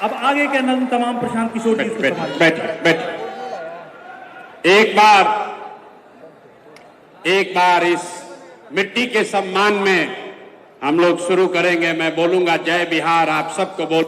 अब आगे के नज्म तमाम प्रशांत किशोर जी को संभालिए। बैठिए। एक बार इस मिट्टी के सम्मान में हम लोग शुरू करेंगे। मैं बोलूंगा जय बिहार, आप सबको बोल।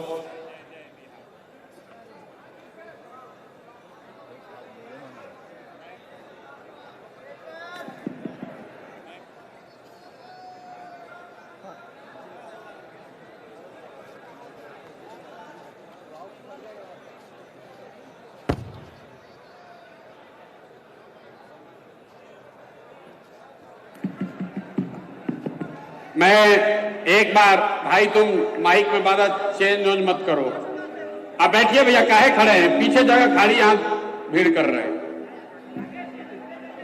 मैं एक बार, भाई तुम माइक में बात चेंज मत करो। अब बैठिए भैया, काहे खड़े हैं? पीछे जगह खाली, यहां भीड़ कर रहे हैं।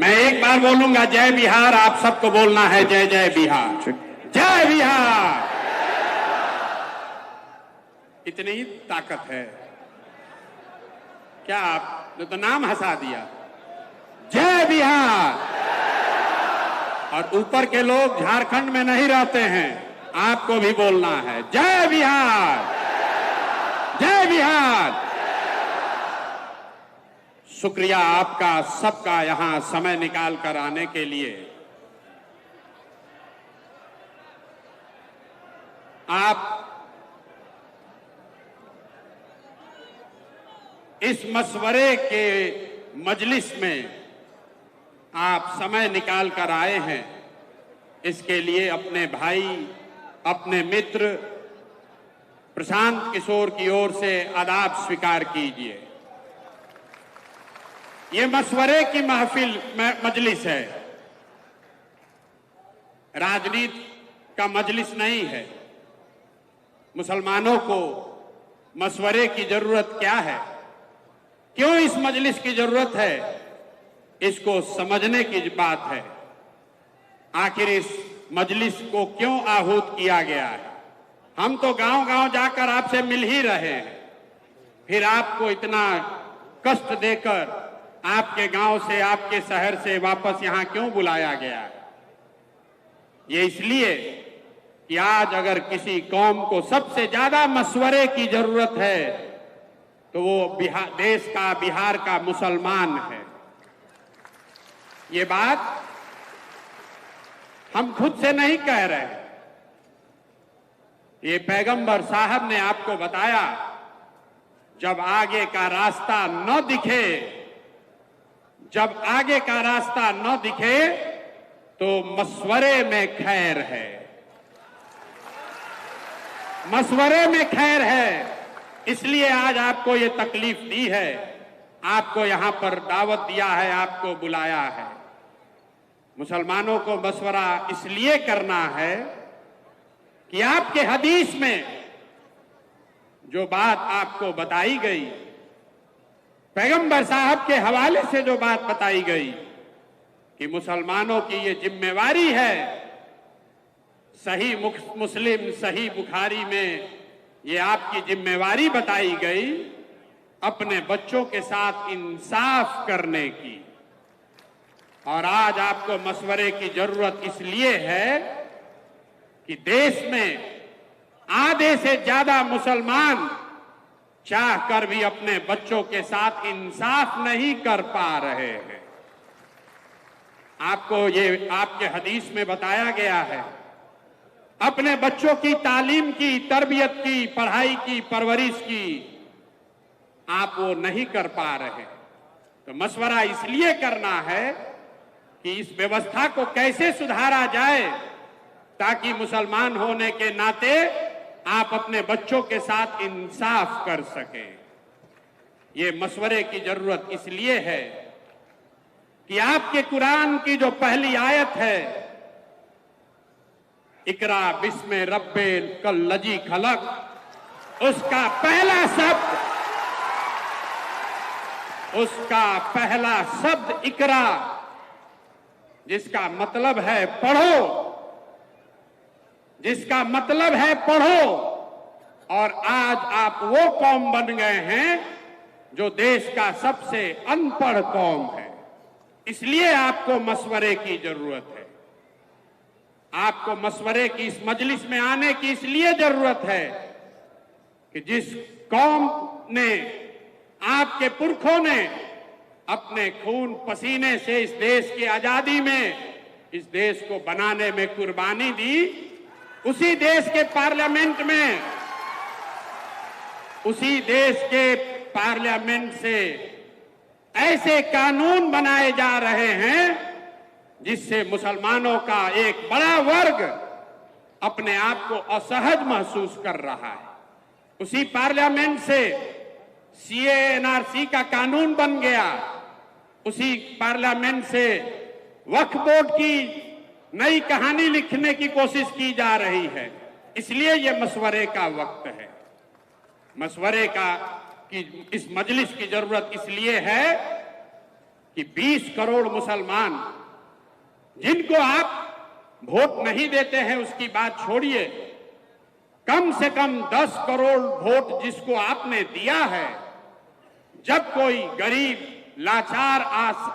मैं एक बार बोलूंगा जय बिहार, आप सबको बोलना है जय जय बिहार, जय बिहार। इतनी ही ताकत है क्या? आपने तो नाम हंसा दिया। जय बिहार। और ऊपर के लोग झारखंड में नहीं रहते हैं, आपको भी बोलना है जय बिहार, जय बिहार। शुक्रिया आपका सबका यहां समय निकाल कर आने के लिए। आप इस मशवरे के मजलिस में आप समय निकाल कर आए हैं, इसके लिए अपने भाई, अपने मित्र प्रशांत किशोर की ओर से आदाब स्वीकार कीजिए। ये मशवरे की महफिल मजलिस है, राजनीति का मजलिस नहीं है। मुसलमानों को मशवरे की जरूरत क्या है, क्यों इस मजलिस की जरूरत है, इसको समझने की बात है। आखिर इस मजलिस को क्यों आहूत किया गया है? हम तो गांव-गांव जाकर आपसे मिल ही रहे हैं, फिर आपको इतना कष्ट देकर आपके गांव से, आपके शहर से वापस यहां क्यों बुलाया गया है? ये इसलिए कि आज अगर किसी कौम को सबसे ज्यादा मशवरे की जरूरत है तो वो देश का, बिहार का मुसलमान है। ये बात हम खुद से नहीं कह रहे, ये पैगंबर साहब ने आपको बताया। जब आगे का रास्ता न दिखे, जब आगे का रास्ता न दिखे तो मशवरे में खैर है, मशवरे में खैर है। इसलिए आज आपको ये तकलीफ दी है, आपको यहां पर दावत दिया है, आपको बुलाया है। मुसलमानों को मशवरा इसलिए करना है कि आपके हदीस में जो बात आपको बताई गई, पैगंबर साहब के हवाले से जो बात बताई गई कि मुसलमानों की ये जिम्मेवारी है, सही मुस्लिम, सही बुखारी में ये आपकी जिम्मेवारी बताई गई, अपने बच्चों के साथ इंसाफ करने की। और आज आपको मशवरे की जरूरत इसलिए है कि देश में आधे से ज्यादा मुसलमान चाह कर भी अपने बच्चों के साथ इंसाफ नहीं कर पा रहे हैं। आपको ये आपके हदीस में बताया गया है, अपने बच्चों की तालीम की, तरबियत की, पढ़ाई की, परवरिश की आप वो नहीं कर पा रहे। तो मशवरा इसलिए करना है कि इस व्यवस्था को कैसे सुधारा जाए ताकि मुसलमान होने के नाते आप अपने बच्चों के साथ इंसाफ कर सकें। ये मशवरे की जरूरत इसलिए है कि आपके कुरान की जो पहली आयत है, इकरा बिस्मे रब्बिल कल्लजी खलक, उसका पहला शब्द, उसका पहला शब्द इकरा, जिसका मतलब है पढ़ो, जिसका मतलब है पढ़ो। और आज आप वो कौम बन गए हैं जो देश का सबसे अनपढ़ कौम है। इसलिए आपको मशवरे की जरूरत है, आपको मशवरे की इस मजलिस में आने की इसलिए जरूरत है कि जिस कौम ने, आपके पुरखों ने अपने खून पसीने से इस देश की आजादी में, इस देश को बनाने में कुर्बानी दी, उसी देश के पार्लियामेंट में, उसी देश के पार्लियामेंट से ऐसे कानून बनाए जा रहे हैं जिससे मुसलमानों का एक बड़ा वर्ग अपने आप को असहज महसूस कर रहा है। उसी पार्लियामेंट से सीए एनआरसी का कानून बन गया, उसी पार्लियामेंट से वक्फ बोर्ड की नई कहानी लिखने की कोशिश की जा रही है। इसलिए ये मशवरे का वक्त है। मशवरे का कि इस मजलिस की जरूरत इसलिए है कि 20 करोड़ मुसलमान जिनको आप वोट नहीं देते हैं उसकी बात छोड़िए, कम से कम 10 करोड़ वोट जिसको आपने दिया है, जब कोई गरीब, लाचार,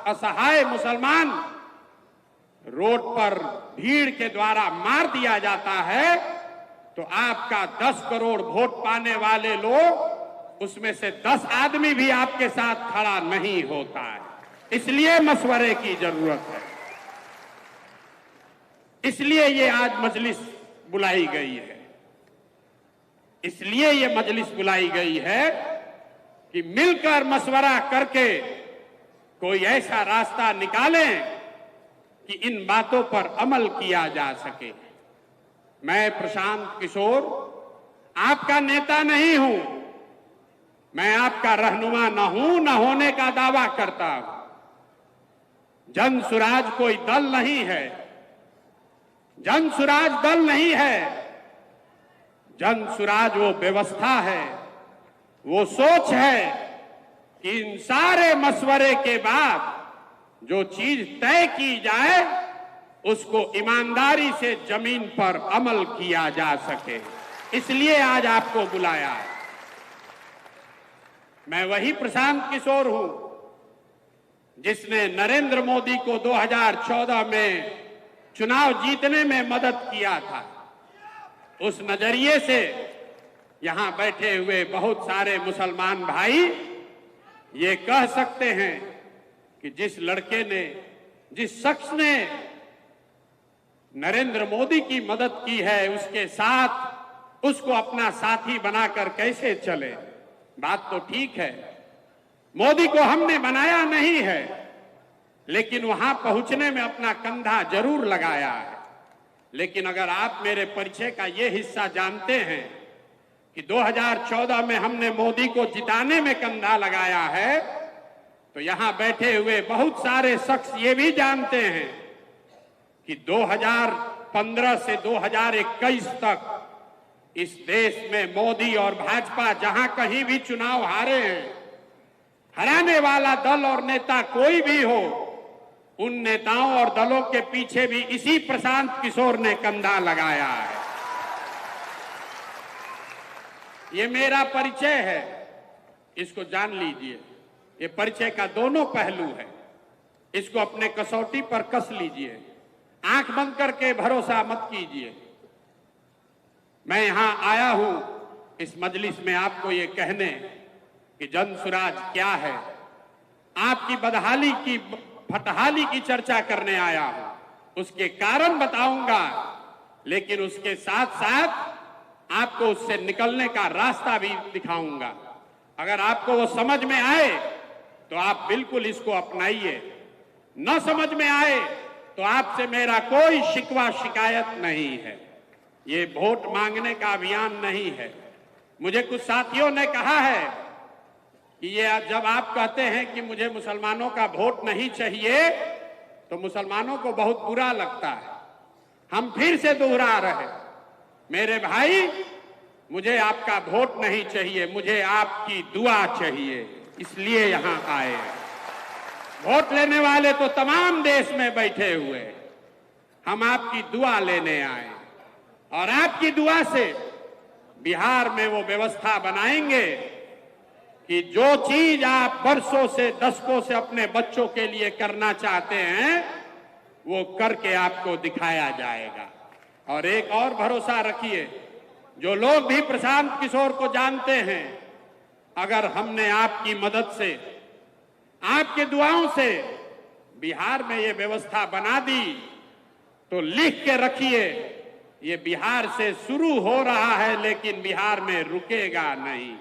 असहाय मुसलमान रोड पर भीड़ के द्वारा मार दिया जाता है तो आपका 10 करोड़ वोट पाने वाले लोग, उसमें से 10 आदमी भी आपके साथ खड़ा नहीं होता है। इसलिए मशवरे की जरूरत है, इसलिए ये आज मजलिस बुलाई गई है। इसलिए ये मजलिस बुलाई गई है कि मिलकर मशवरा करके कोई ऐसा रास्ता निकालें कि इन बातों पर अमल किया जा सके। मैं प्रशांत किशोर आपका नेता नहीं हूं, मैं आपका रहनुमा न हूं, न होने का दावा करता हूं। जन सुराज कोई दल नहीं है, जन सुराज दल नहीं है, जन सुराज वो व्यवस्था है, वो सोच है कि इन सारे मशवरे के बाद जो चीज तय की जाए उसको ईमानदारी से जमीन पर अमल किया जा सके। इसलिए आज आपको बुलाया है। मैं वही प्रशांत किशोर हूं जिसने नरेंद्र मोदी को 2014 में चुनाव जीतने में मदद किया था। उस नजरिए से यहां बैठे हुए बहुत सारे मुसलमान भाई ये कह सकते हैं कि जिस लड़के ने, जिस शख्स ने नरेंद्र मोदी की मदद की है उसके साथ उसको अपना साथी बनाकर कैसे चले। बात तो ठीक है, मोदी को हमने बनाया नहीं है, लेकिन वहां पहुंचने में अपना कंधा जरूर लगाया है। लेकिन अगर आप मेरे परिचय का ये हिस्सा जानते हैं कि 2014 में हमने मोदी को जिताने में कंधा लगाया है, तो यहां बैठे हुए बहुत सारे शख्स ये भी जानते हैं कि 2015 से 2021 तक इस देश में मोदी और भाजपा जहां कहीं भी चुनाव हारे हैं, हराने वाला दल और नेता कोई भी हो, उन नेताओं और दलों के पीछे भी इसी प्रशांत किशोर ने कंधा लगाया है। ये मेरा परिचय है, इसको जान लीजिए। ये परिचय का दोनों पहलू है, इसको अपने कसौटी पर कस लीजिए, आंख बंद करके भरोसा मत कीजिए। मैं यहां आया हूं इस मजलिस में आपको ये कहने कि जन सुराज क्या है, आपकी बदहाली की, फटहाली की चर्चा करने आया हूं। उसके कारण बताऊंगा, लेकिन उसके साथ साथ आपको उससे निकलने का रास्ता भी दिखाऊंगा। अगर आपको वो समझ में आए तो आप बिल्कुल इसको अपनाइए, न समझ में आए तो आपसे मेरा कोई शिकवा शिकायत नहीं है। ये वोट मांगने का अभियान नहीं है। मुझे कुछ साथियों ने कहा है कि ये जब आप कहते हैं कि मुझे मुसलमानों का वोट नहीं चाहिए तो मुसलमानों को बहुत बुरा लगता है। हम फिर से दोहरा रहे, मेरे भाई, मुझे आपका वोट नहीं चाहिए, मुझे आपकी दुआ चाहिए, इसलिए यहां आए। वोट लेने वाले तो तमाम देश में बैठे हुए, हम आपकी दुआ लेने आए और आपकी दुआ से बिहार में वो व्यवस्था बनाएंगे कि जो चीज आप वर्षों से, दशकों से अपने बच्चों के लिए करना चाहते हैं वो करके आपको दिखाया जाएगा। और एक और भरोसा रखिए, जो लोग भी प्रशांत किशोर को जानते हैं, अगर हमने आपकी मदद से, आपके दुआओं से बिहार में ये व्यवस्था बना दी तो लिख के रखिए, ये बिहार से शुरू हो रहा है लेकिन बिहार में रुकेगा नहीं,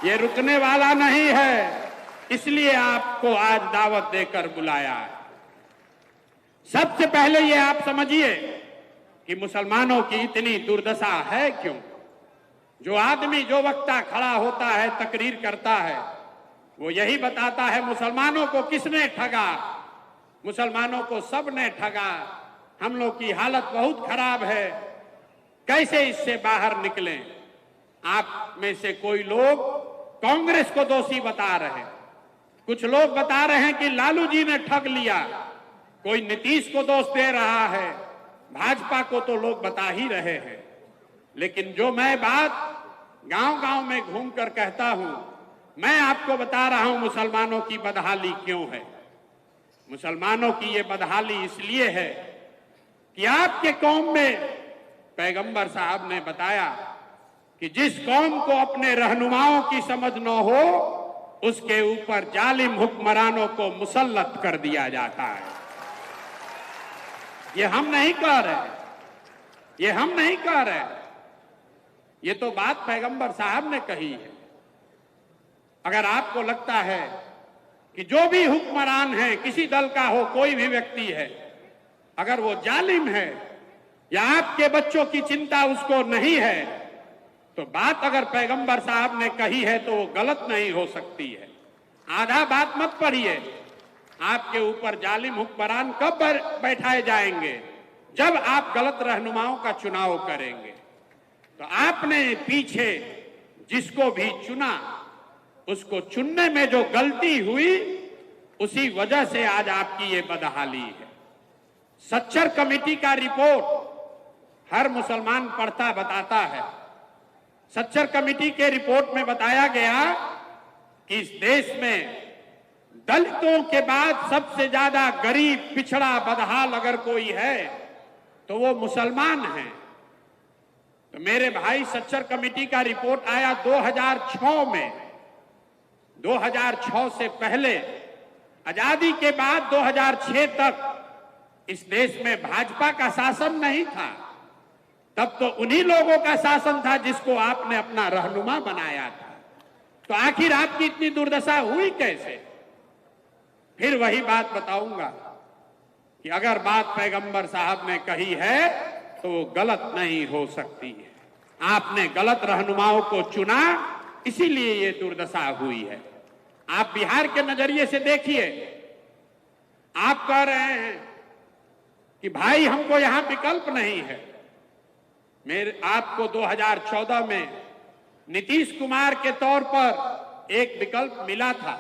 ये रुकने वाला नहीं है। इसलिए आपको आज दावत देकर बुलाया है। सबसे पहले ये आप समझिए कि मुसलमानों की इतनी दुर्दशा है क्यों। जो आदमी, जो वक्ता खड़ा होता है, तकरीर करता है, वो यही बताता है मुसलमानों को किसने ठगा, मुसलमानों को सब ने ठगा, हम लोग की हालत बहुत खराब है, कैसे इससे बाहर निकलें। आप में से कोई लोग कांग्रेस को दोषी बता रहे हैं, कुछ लोग बता रहे हैं कि लालू जी ने ठग लिया, कोई नीतीश को दोष दे रहा है, भाजपा को तो लोग बता ही रहे हैं। लेकिन जो मैं बात गांव-गांव में घूमकर कहता हूं, मैं आपको बता रहा हूं मुसलमानों की बदहाली क्यों है। मुसलमानों की ये बदहाली इसलिए है कि आपके कौम में पैगंबर साहब ने बताया कि जिस कौम को अपने रहनुमाओं की समझ न हो उसके ऊपर जालिम हुक्मरानों को मुसल्लत कर दिया जाता है। ये हम नहीं कह रहे, ये हम नहीं कह रहे, ये तो बात पैगंबर साहब ने कही है। अगर आपको लगता है कि जो भी हुक्मरान है, किसी दल का हो, कोई भी व्यक्ति है, अगर वो जालिम है या आपके बच्चों की चिंता उसको नहीं है, तो बात अगर पैगंबर साहब ने कही है तो वो गलत नहीं हो सकती है। आधा बात मत पढ़िए। आपके ऊपर जालिम हुक्मरान कब बैठाए जाएंगे? जब आप गलत रहनुमाओं का चुनाव करेंगे। तो आपने पीछे जिसको भी चुना, उसको चुनने में जो गलती हुई, उसी वजह से आज आपकी ये बदहाली है। सच्चर कमेटी का रिपोर्ट हर मुसलमान पढ़ता बताता है। सच्चर कमेटी के रिपोर्ट में बताया गया कि इस देश में दलितों के बाद सबसे ज्यादा गरीब, पिछड़ा, बदहाल अगर कोई है तो वो मुसलमान हैं। तो मेरे भाई, सच्चर कमेटी का रिपोर्ट आया 2006 में। 2006 से पहले, आजादी के बाद 2006 तक इस देश में भाजपा का शासन नहीं था। तब तो उन्हीं लोगों का शासन था जिसको आपने अपना रहनुमा बनाया था। तो आखिर आपकी इतनी दुर्दशा हुई कैसे? फिर वही बात बताऊंगा कि अगर बात पैगंबर साहब ने कही है तो वो गलत नहीं हो सकती है। आपने गलत रहनुमाओं को चुना, इसीलिए ये दुर्दशा हुई है। आप बिहार के नजरिए से देखिए। आप कह रहे हैं कि भाई हमको यहां विकल्प नहीं है। आपको 2014 में नीतीश कुमार के तौर पर एक विकल्प मिला था।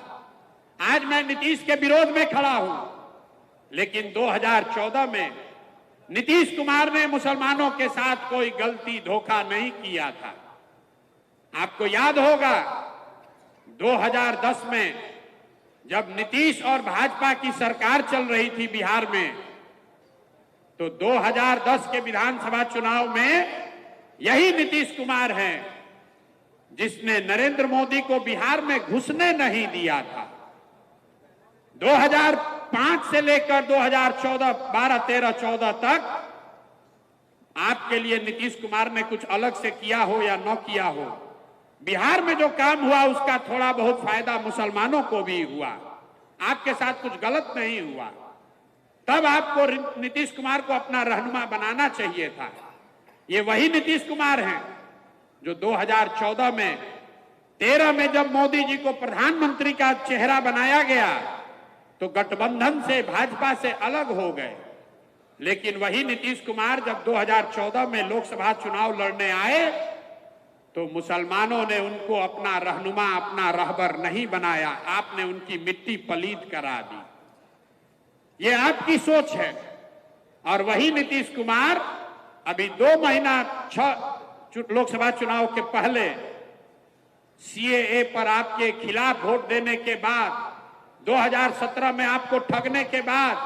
आज मैं नीतीश के विरोध में खड़ा हूं, लेकिन 2014 में नीतीश कुमार ने मुसलमानों के साथ कोई गलती, धोखा नहीं किया था। आपको याद होगा 2010 में जब नीतीश और भाजपा की सरकार चल रही थी बिहार में, तो 2010 के विधानसभा चुनाव में यही नीतीश कुमार हैं जिसने नरेंद्र मोदी को बिहार में घुसने नहीं दिया था। 2005 से लेकर 2014, 12, 13, 14 तक आपके लिए नीतीश कुमार ने कुछ अलग से किया हो या न किया हो, बिहार में जो काम हुआ उसका थोड़ा बहुत फायदा मुसलमानों को भी हुआ। आपके साथ कुछ गलत नहीं हुआ। तब आपको नीतीश कुमार को अपना रहनुमा बनाना चाहिए था। ये वही नीतीश कुमार हैं जो 2014 में, 13 में जब मोदी जी को प्रधानमंत्री का चेहरा बनाया गया तो गठबंधन से, भाजपा से अलग हो गए। लेकिन वही नीतीश कुमार जब 2014 में लोकसभा चुनाव लड़ने आए तो मुसलमानों ने उनको अपना रहनुमा, अपना रहबर नहीं बनाया। आपने उनकी मिट्टी पलीद करा दी। ये आपकी सोच है। और वही नीतीश कुमार अभी 2 महीना, 6 लोकसभा चुनाव के पहले सीएए पर आपके खिलाफ वोट देने के बाद, 2017 में आपको ठगने के बाद,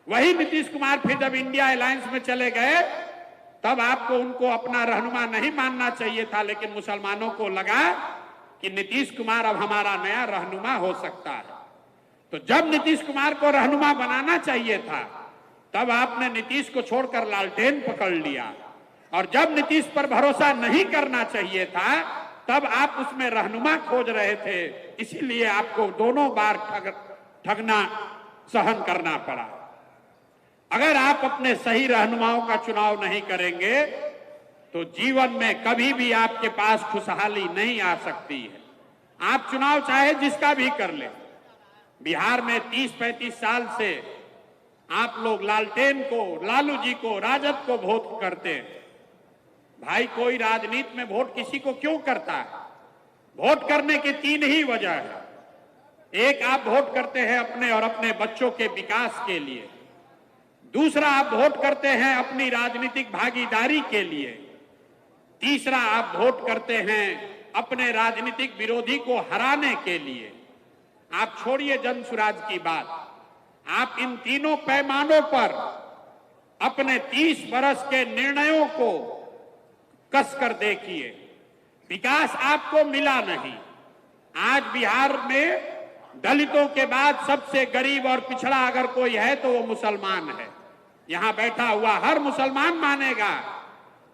वही नीतीश कुमार फिर जब इंडिया अलायंस में चले गए तब आपको उनको अपना रहनुमा नहीं मानना चाहिए था, लेकिन मुसलमानों को लगा कि नीतीश कुमार अब हमारा नया रहनुमा हो सकता है। तो जब नीतीश कुमार को रहनुमा बनाना चाहिए था, तब आपने नीतीश को छोड़कर लालटेन पकड़ लिया, और जब नीतीश पर भरोसा नहीं करना चाहिए था, तब आप उसमें रहनुमा खोज रहे थे। इसीलिए आपको दोनों बार ठगना सहन करना पड़ा। अगर आप अपने सही रहनुमाओं का चुनाव नहीं करेंगे तो जीवन में कभी भी आपके पास खुशहाली नहीं आ सकती है। आप चुनाव चाहे जिसका भी कर ले। बिहार में 30-35 साल से आप लोग लालटेन को, लालू जी को, राजद को वोट करते हैं। भाई, कोई राजनीति में वोट किसी को क्यों करता है? वोट करने की 3 ही वजह है। एक, आप वोट करते हैं अपने और अपने बच्चों के विकास के लिए। दूसरा, आप वोट करते हैं अपनी राजनीतिक भागीदारी के लिए। तीसरा, आप वोट करते हैं अपने राजनीतिक विरोधी को हराने के लिए। आप छोड़िए जनसुराज की बात, आप इन तीनों पैमानों पर अपने 30 वर्ष के निर्णयों को कसकर देखिए। विकास आपको मिला नहीं। आज बिहार में दलितों के बाद सबसे गरीब और पिछड़ा अगर कोई है तो वो मुसलमान है। यहां बैठा हुआ हर मुसलमान मानेगा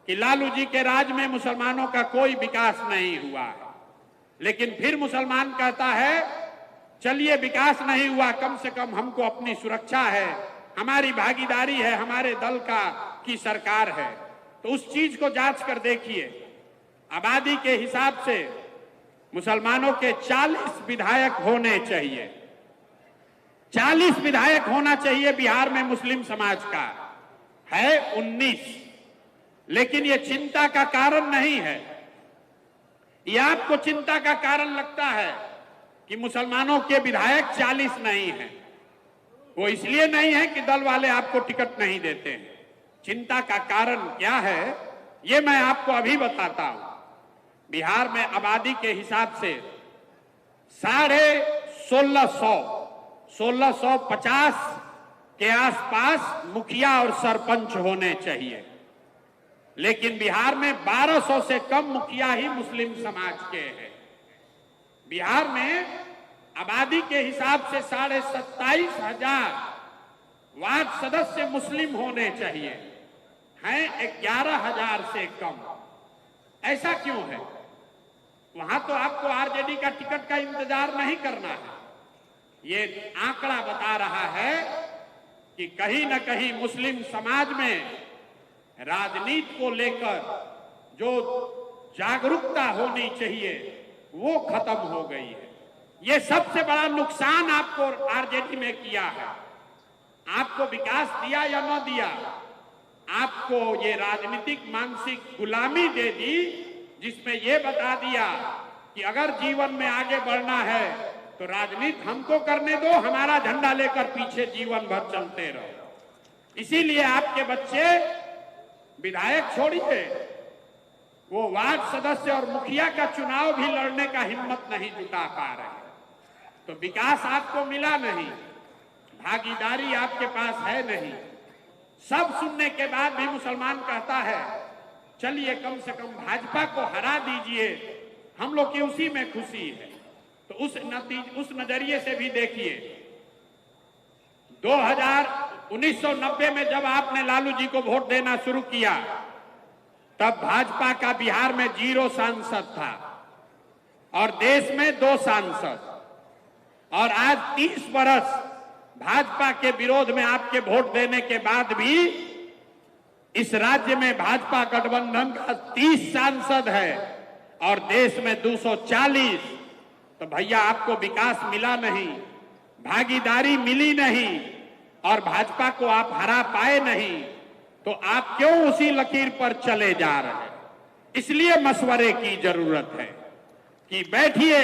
कि लालू जी के राज में मुसलमानों का कोई विकास नहीं हुआ है। लेकिन फिर मुसलमान कहता है, चलिए विकास नहीं हुआ, कम से कम हमको अपनी सुरक्षा है, हमारी भागीदारी है, हमारे दल की सरकार है। तो उस चीज को जांच कर देखिए। आबादी के हिसाब से मुसलमानों के 40 विधायक होने चाहिए। 40 विधायक होना चाहिए बिहार में मुस्लिम समाज का, है 19। लेकिन ये चिंता का कारण नहीं है। ये आपको चिंता का कारण लगता है कि मुसलमानों के विधायक 40 नहीं है। वो इसलिए नहीं है कि दल वाले आपको टिकट नहीं देते हैं। चिंता का कारण क्या है, ये मैं आपको अभी बताता हूं। बिहार में आबादी के हिसाब से 1650 के आसपास मुखिया और सरपंच होने चाहिए। लेकिन बिहार में 1200 से कम मुखिया ही मुस्लिम समाज के हैं। बिहार में आबादी के हिसाब से 27,500 वार्ड सदस्य मुस्लिम होने चाहिए, हैं 11,000 से कम। ऐसा क्यों है? वहां तो आपको आरजेडी का टिकट का इंतजार नहीं करना है। ये आंकड़ा बता रहा है कि कहीं न कहीं मुस्लिम समाज में राजनीति को लेकर जो जागरूकता होनी चाहिए वो खत्म हो गई है। ये सबसे बड़ा नुकसान आपको आरजेडी में किया है। आपको विकास दिया या न दिया, आपको ये राजनीतिक मानसिक गुलामी दे दी, जिसमें ये बता दिया कि अगर जीवन में आगे बढ़ना है तो राजनीति हमको करने दो, हमारा झंडा लेकर पीछे जीवन भर चलते रहो। इसीलिए आपके बच्चे विधायक छोड़िए, वो वार्ड सदस्य और मुखिया का चुनाव भी लड़ने का हिम्मत नहीं जुटा पा रहे। तो विकास आपको मिला नहीं, भागीदारी आपके पास है नहीं। सब सुनने के बाद भी मुसलमान कहता है, चलिए कम से कम भाजपा को हरा दीजिए, हम लोग की उसी में खुशी है। तो उस नजरिए से भी देखिए, 1990 में जब आपने लालू जी को वोट देना शुरू किया, तब भाजपा का बिहार में 0 सांसद था और देश में 2 सांसद। और आज 30 वर्ष भाजपा के विरोध में आपके वोट देने के बाद भी इस राज्य में भाजपा गठबंधन का 30 सांसद है और देश में 240। तो भैया आपको विकास मिला नहीं, भागीदारी मिली नहीं और भाजपा को आप हरा पाए नहीं, तो आप क्यों उसी लकीर पर चले जा रहे हैं? इसलिए मशवरे की जरूरत है कि बैठिए,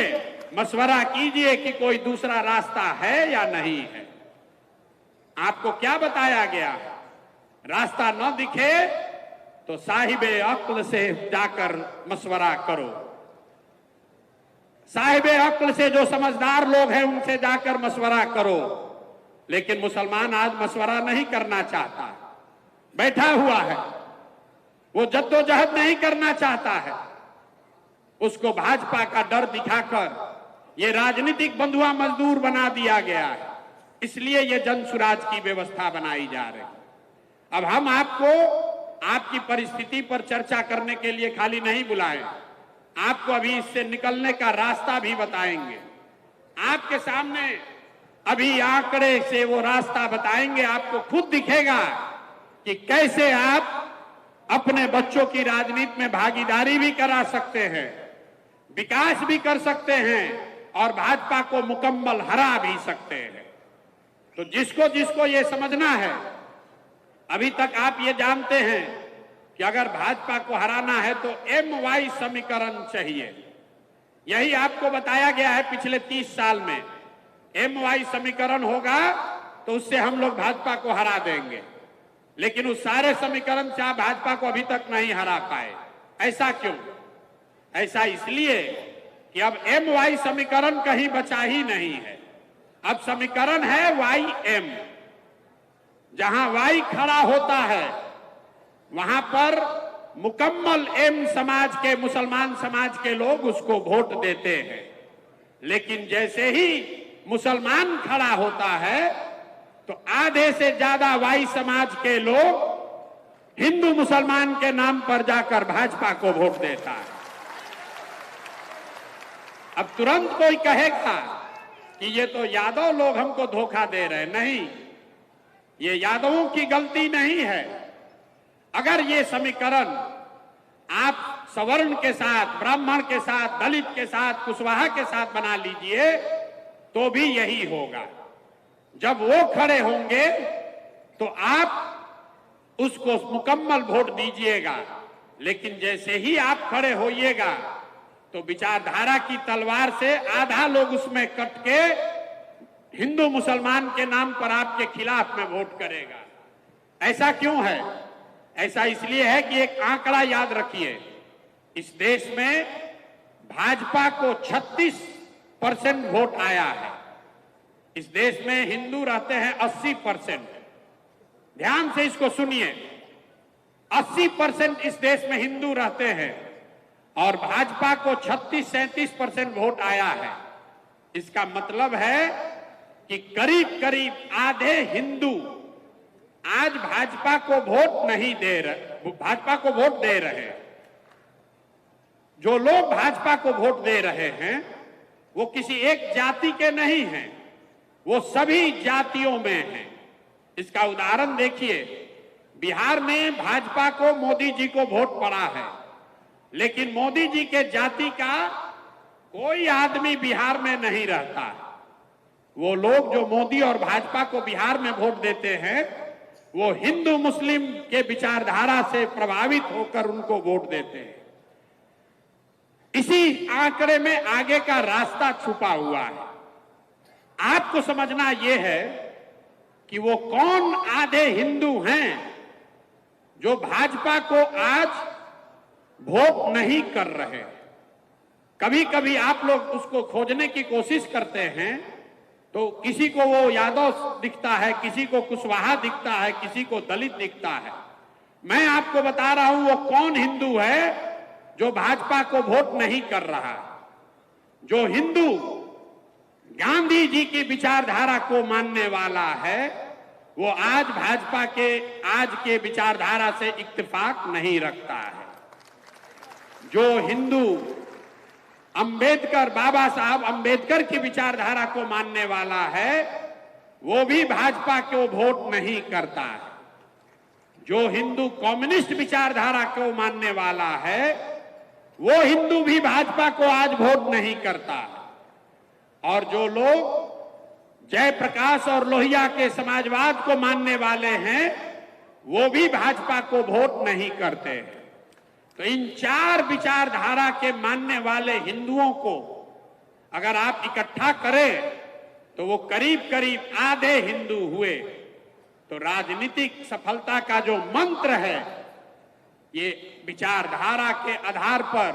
मशवरा कीजिए कि कोई दूसरा रास्ता है या नहीं है। आपको क्या बताया गया? रास्ता न दिखे तो साहिबे अक्ल से जाकर मशवरा करो। साहिबे अक्ल से जो समझदार लोग हैं उनसे जाकर मशवरा करो। लेकिन मुसलमान आज मशवरा नहीं करना चाहता, बैठा हुआ है। वो जद्दोजहद नहीं करना चाहता है, उसको भाजपा का डर दिखाकर ये राजनीतिक बंधुआ मजदूर बना दिया गया है। इसलिए ये जन सुराज की व्यवस्था बनाई जा रही है। अब हम आपको आपकी परिस्थिति पर चर्चा करने के लिए खाली नहीं बुलाए, आपको अभी इससे निकलने का रास्ता भी बताएंगे। आपके सामने अभी आंकड़े से वो रास्ता बताएंगे, आपको खुद दिखेगा कि कैसे आप अपने बच्चों की राजनीति में भागीदारी भी करा सकते हैं, विकास भी कर सकते हैं और भाजपा को मुकम्मल हरा भी सकते हैं। तो जिसको जिसको ये समझना है, अभी तक आप ये जानते हैं कि अगर भाजपा को हराना है तो MY समीकरण चाहिए। यही आपको बताया गया है पिछले 30 साल में। MY समीकरण होगा तो उससे हम लोग भाजपा को हरा देंगे, लेकिन उस सारे समीकरण से आप भाजपा को अभी तक नहीं हरा पाए। ऐसा क्यों? ऐसा इसलिए कि अब MY समीकरण कहीं बचा ही नहीं है। अब समीकरण है YM। जहां Y खड़ा होता है वहां पर मुकम्मल M समाज के, मुसलमान समाज के लोग उसको वोट देते हैं। लेकिन जैसे ही मुसलमान खड़ा होता है तो आधे से ज्यादा Y समाज के लोग हिंदू मुसलमान के नाम पर जाकर भाजपा को वोट देता है। अब तुरंत कोई कहेगा कि ये तो यादव लोग हमको धोखा दे रहे हैं। नहीं, ये यादवों की गलती नहीं है। अगर ये समीकरण आप सवर्ण के साथ, ब्राह्मण के साथ, दलित के साथ, कुशवाहा के साथ बना लीजिए तो भी यही होगा। जब वो खड़े होंगे तो आप उसको मुकम्मल वोट दीजिएगा, लेकिन जैसे ही आप खड़े होइएगा तो विचारधारा की तलवार से आधा लोग उसमें कट के हिंदू मुसलमान के नाम पर आपके खिलाफ में वोट करेगा। ऐसा क्यों है? ऐसा इसलिए है कि एक आंकड़ा याद रखिए, इस देश में भाजपा को 36% वोट आया है। इस देश में हिंदू रहते हैं 80%। ध्यान से इसको सुनिए, 80% इस देश में हिंदू रहते हैं और भाजपा को 36-37% वोट आया है। इसका मतलब है कि करीब करीब आधे हिंदू आज भाजपा को वोट नहीं दे रहे, भाजपा को वोट दे रहे हैं। जो लोग भाजपा को वोट दे रहे हैं वो किसी एक जाति के नहीं हैं, वो सभी जातियों में हैं। इसका उदाहरण देखिए, बिहार में भाजपा को मोदी जी को वोट पड़ा है, लेकिन मोदी जी के जाति का कोई आदमी बिहार में नहीं रहता। वो लोग जो मोदी और भाजपा को बिहार में वोट देते हैं वो हिंदू मुस्लिम के विचारधारा से प्रभावित होकर उनको वोट देते हैं। इसी आंकड़े में आगे का रास्ता छुपा हुआ है। आपको समझना यह है कि वो कौन आधे हिंदू हैं जो भाजपा को आज वोट नहीं कर रहे। कभी कभी आप लोग उसको खोजने की कोशिश करते हैं तो किसी को वो यादव दिखता है, किसी को कुशवाहा दिखता है, किसी को दलित दिखता है। मैं आपको बता रहा हूं वो कौन हिंदू है जो भाजपा को वोट नहीं कर रहा। जो हिंदू गांधी जी की विचारधारा को मानने वाला है वो आज भाजपा के आज के विचारधारा से इत्तेफाक नहीं रखता है। जो हिंदू अंबेडकर, बाबा साहब अंबेडकर की विचारधारा को मानने वाला है वो भी भाजपा को वोट नहीं करता है। जो हिंदू कम्युनिस्ट विचारधारा को मानने वाला है वो हिंदू भी भाजपा को आज वोट नहीं करता है। और जो लोग जयप्रकाश और लोहिया के समाजवाद को मानने वाले हैं वो भी भाजपा को वोट नहीं करते हैं। तो इन चार विचारधारा के मानने वाले हिंदुओं को अगर आप इकट्ठा करें तो वो करीब करीब आधे हिंदू हुए। तो राजनीतिक सफलता का जो मंत्र है ये विचारधारा के आधार पर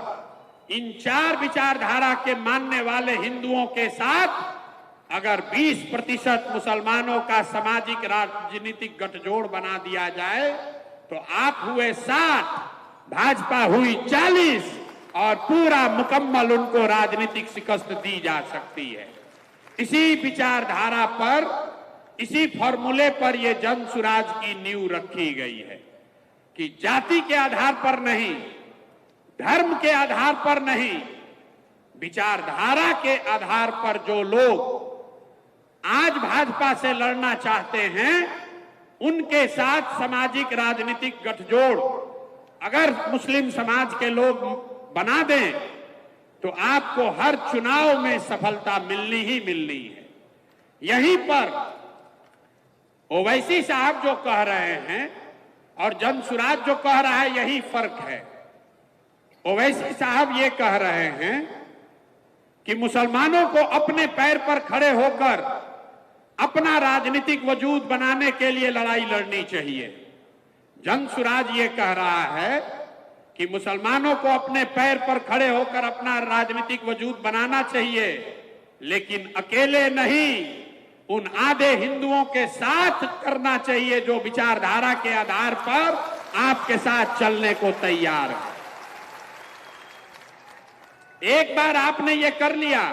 इन चार विचारधारा के मानने वाले हिंदुओं के साथ अगर 20% मुसलमानों का सामाजिक राजनीतिक गठजोड़ बना दिया जाए तो आप हुए 60 भाजपा हुई 40 और पूरा मुकम्मल उनको राजनीतिक शिकस्त दी जा सकती है। इसी विचारधारा पर, इसी फॉर्मूले पर यह जन सुराज की नींव रखी गई है कि जाति के आधार पर नहीं, धर्म के आधार पर नहीं, विचारधारा के आधार पर जो लोग आज भाजपा से लड़ना चाहते हैं, उनके साथ सामाजिक राजनीतिक गठजोड़ अगर मुस्लिम समाज के लोग बना दें तो आपको हर चुनाव में सफलता मिलनी ही मिलनी है। यहीं पर ओवैसी साहब जो कह रहे हैं और जन सुराज जो कह रहा है, यही फर्क है। ओवैसी साहब ये कह रहे हैं कि मुसलमानों को अपने पैर पर खड़े होकर अपना राजनीतिक वजूद बनाने के लिए लड़ाई लड़नी चाहिए। जन सुराज ये कह रहा है कि मुसलमानों को अपने पैर पर खड़े होकर अपना राजनीतिक वजूद बनाना चाहिए, लेकिन अकेले नहीं, उन आधे हिंदुओं के साथ करना चाहिए जो विचारधारा के आधार पर आपके साथ चलने को तैयार है। एक बार आपने ये कर लिया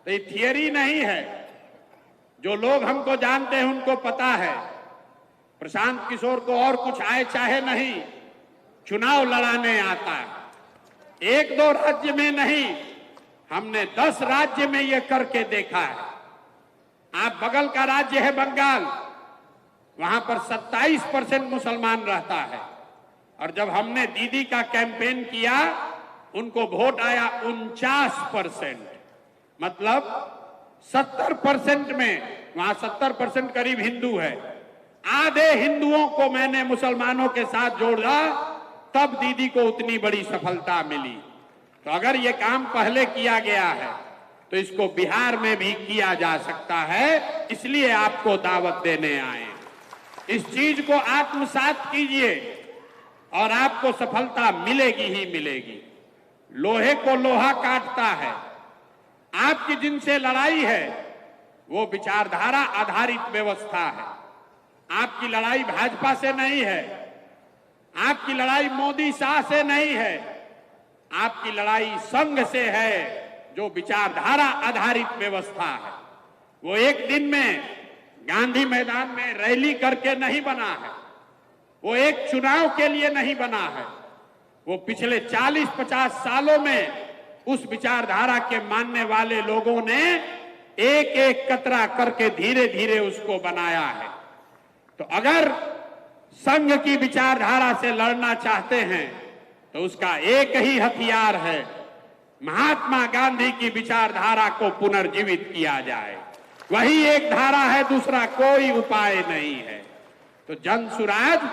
तो ये थियरी नहीं है। जो लोग हमको जानते हैं उनको पता है, प्रशांत किशोर को और कुछ आए चाहे नहीं, चुनाव लड़ाने आता है। 1-2 राज्य में नहीं, हमने 10 राज्य में ये करके देखा है। आप बगल का राज्य है बंगाल, वहां पर 27% मुसलमान रहता है, और जब हमने दीदी का कैंपेन किया उनको वोट आया 49%, मतलब 70% में, वहां 70% करीब हिंदू है। आधे हिंदुओं को मैंने मुसलमानों के साथ जोड़ा, तब दीदी को उतनी बड़ी सफलता मिली। तो अगर ये काम पहले किया गया है तो इसको बिहार में भी किया जा सकता है, इसलिए आपको दावत देने आए। इस चीज को आत्मसात कीजिए और आपको सफलता मिलेगी ही मिलेगी। लोहे को लोहा काटता है। आपकी जिनसे लड़ाई है वो विचारधारा आधारित व्यवस्था है। आपकी लड़ाई भाजपा से नहीं है, आपकी लड़ाई मोदी शाह से नहीं है, आपकी लड़ाई संघ से है जो विचारधारा आधारित व्यवस्था है। वो एक दिन में गांधी मैदान में रैली करके नहीं बना है, वो एक चुनाव के लिए नहीं बना है, वो पिछले 40-50 सालों में उस विचारधारा के मानने वाले लोगों ने एक एक कतरा करके धीरे धीरे उसको बनाया है। तो अगर संघ की विचारधारा से लड़ना चाहते हैं तो उसका एक ही हथियार है, महात्मा गांधी की विचारधारा को पुनर्जीवित किया जाए। वही एक धारा है, दूसरा कोई उपाय नहीं है। तो जन सुराज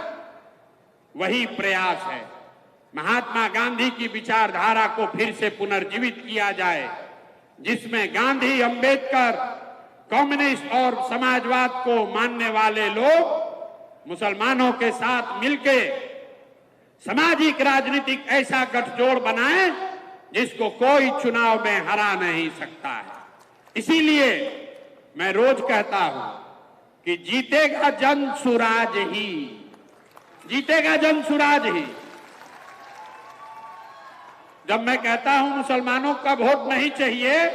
वही प्रयास है, महात्मा गांधी की विचारधारा को फिर से पुनर्जीवित किया जाए, जिसमें गांधी, अंबेडकर, कम्युनिस्ट और समाजवाद को मानने वाले लोग मुसलमानों के साथ मिलके सामाजिक राजनीतिक ऐसा गठजोड़ बनाए जिसको कोई चुनाव में हरा नहीं सकता है। इसीलिए मैं रोज कहता हूं कि जीतेगा जन सुराज ही, जीतेगा जन सुराज ही। जब मैं कहता हूं मुसलमानों का वोट नहीं चाहिए,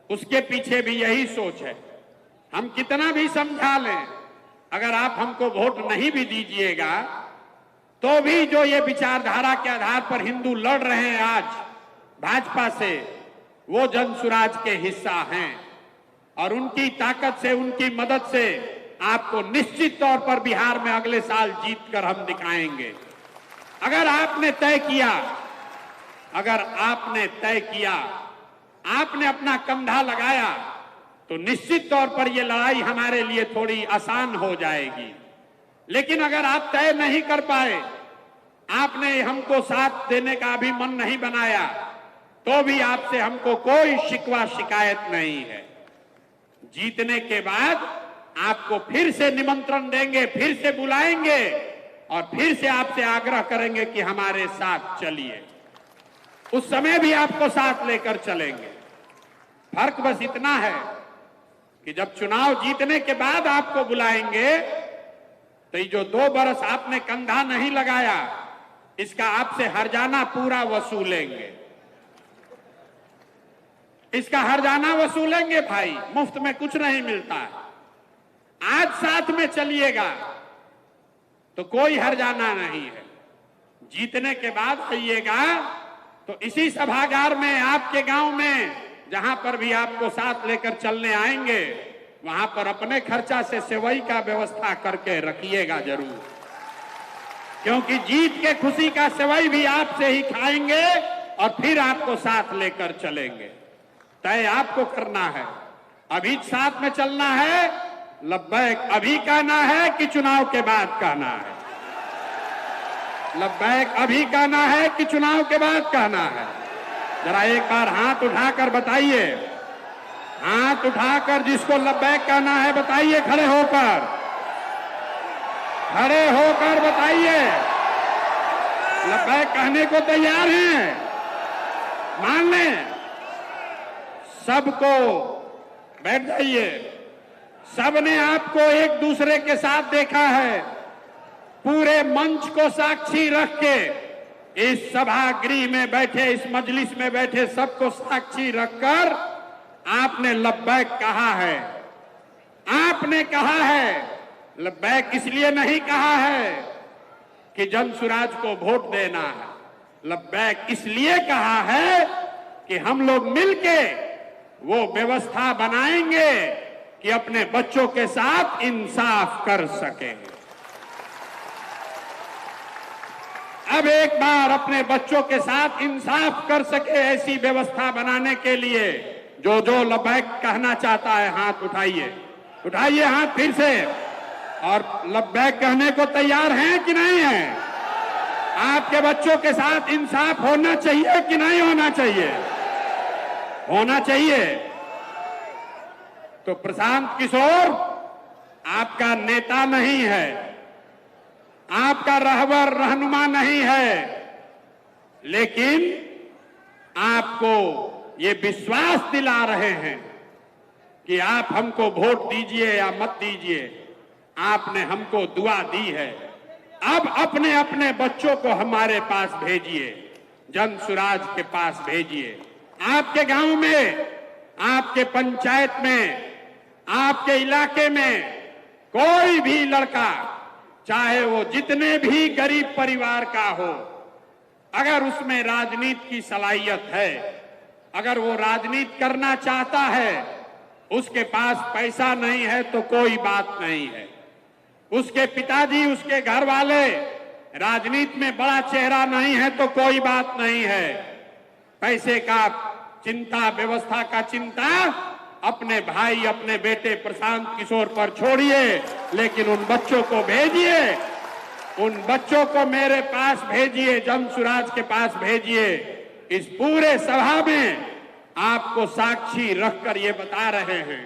उसके पीछे भी यही सोच है। हम कितना भी समझा लें, अगर आप हमको वोट नहीं भी दीजिएगा तो भी जो ये विचारधारा के आधार पर हिंदू लड़ रहे हैं आज भाजपा से, वो जन सुराज के हिस्सा हैं और उनकी ताकत से, उनकी मदद से आपको निश्चित तौर पर बिहार में अगले साल जीत कर हम दिखाएंगे। अगर आपने तय किया, अगर आपने तय किया, आपने अपना कंधा लगाया, तो निश्चित तौर पर यह लड़ाई हमारे लिए थोड़ी आसान हो जाएगी। लेकिन अगर आप तय नहीं कर पाए, आपने हमको साथ देने का भी मन नहीं बनाया, तो भी आपसे हमको कोई शिकवा शिकायत नहीं है। जीतने के बाद आपको फिर से निमंत्रण देंगे, फिर से बुलाएंगे और फिर से आपसे आग्रह करेंगे कि हमारे साथ चलिए। उस समय भी आपको साथ लेकर चलेंगे। फर्क बस इतना है कि जब चुनाव जीतने के बाद आपको बुलाएंगे तो ये जो 2 बरस आपने कंधा नहीं लगाया, इसका आपसे हर्जाना पूरा वसूलेंगे, इसका हर्जाना वसूलेंगे भाई, मुफ्त में कुछ नहीं मिलता है। आज साथ में चलिएगा तो कोई हर्जाना नहीं है, जीतने के बाद आइएगा तो इसी सभागार में, आपके गांव में, जहां पर भी आपको साथ लेकर चलने आएंगे, वहां पर अपने खर्चा से सेवई का व्यवस्था करके रखिएगा जरूर, क्योंकि जीत के खुशी का सेवई भी आपसे ही खाएंगे और फिर आपको साथ लेकर चलेंगे। तय आपको करना है, अभी साथ में चलना है, लब्बैक अभी कहना है कि चुनाव के बाद कहना है? लब्बैक अभी कहना है कि चुनाव के बाद कहना है? जरा एक बार हाथ उठाकर बताइए, हाथ उठाकर जिसको लब्बैक कहना है बताइए, खड़े होकर, खड़े होकर बताइए लब्बैक कहने को तैयार हैं? मान लें सबको, बैठ जाइए। सबने आपको एक दूसरे के साथ देखा है, पूरे मंच को साक्षी रख के, इस सभागृह में बैठे, इस मजलिस में बैठे सबको साक्षी रखकर आपने लब्बैक कहा है। आपने कहा है, लब्बैक इसलिए नहीं कहा है कि जनसुराज को वोट देना है, लब्बैक इसलिए कहा है कि हम लोग मिलके वो व्यवस्था बनाएंगे कि अपने बच्चों के साथ इंसाफ कर सकें। अब एक बार अपने बच्चों के साथ इंसाफ कर सके, ऐसी व्यवस्था बनाने के लिए जो जो लब्बैक कहना चाहता है हाथ उठाइए, उठाइए हाथ फिर से, और लब्बैक कहने को तैयार हैं कि नहीं हैं? आपके बच्चों के साथ इंसाफ होना चाहिए कि नहीं होना चाहिए? होना चाहिए। तो प्रशांत किशोर आपका नेता नहीं है, आपका रहबर रहनुमा नहीं है, लेकिन आपको ये विश्वास दिला रहे हैं कि आप हमको वोट दीजिए या मत दीजिए, आपने हमको दुआ दी है। अब अपने अपने बच्चों को हमारे पास भेजिए, जनसुराज के पास भेजिए। आपके गांव में, आपके पंचायत में, आपके इलाके में कोई भी लड़का, चाहे वो जितने भी गरीब परिवार का हो, अगर उसमें राजनीति की सलाहियत है, अगर वो राजनीति करना चाहता है, उसके पास पैसा नहीं है तो कोई बात नहीं है, उसके पिताजी, उसके घर वाले राजनीति में बड़ा चेहरा नहीं है तो कोई बात नहीं है, पैसे का चिंता, व्यवस्था का चिंता अपने भाई, अपने बेटे प्रशांत किशोर पर छोड़िए, लेकिन उन बच्चों को भेजिए, उन बच्चों को मेरे पास भेजिए, जनसुराज के पास भेजिए। इस पूरे सभा में आपको साक्षी रखकर ये बता रहे हैं,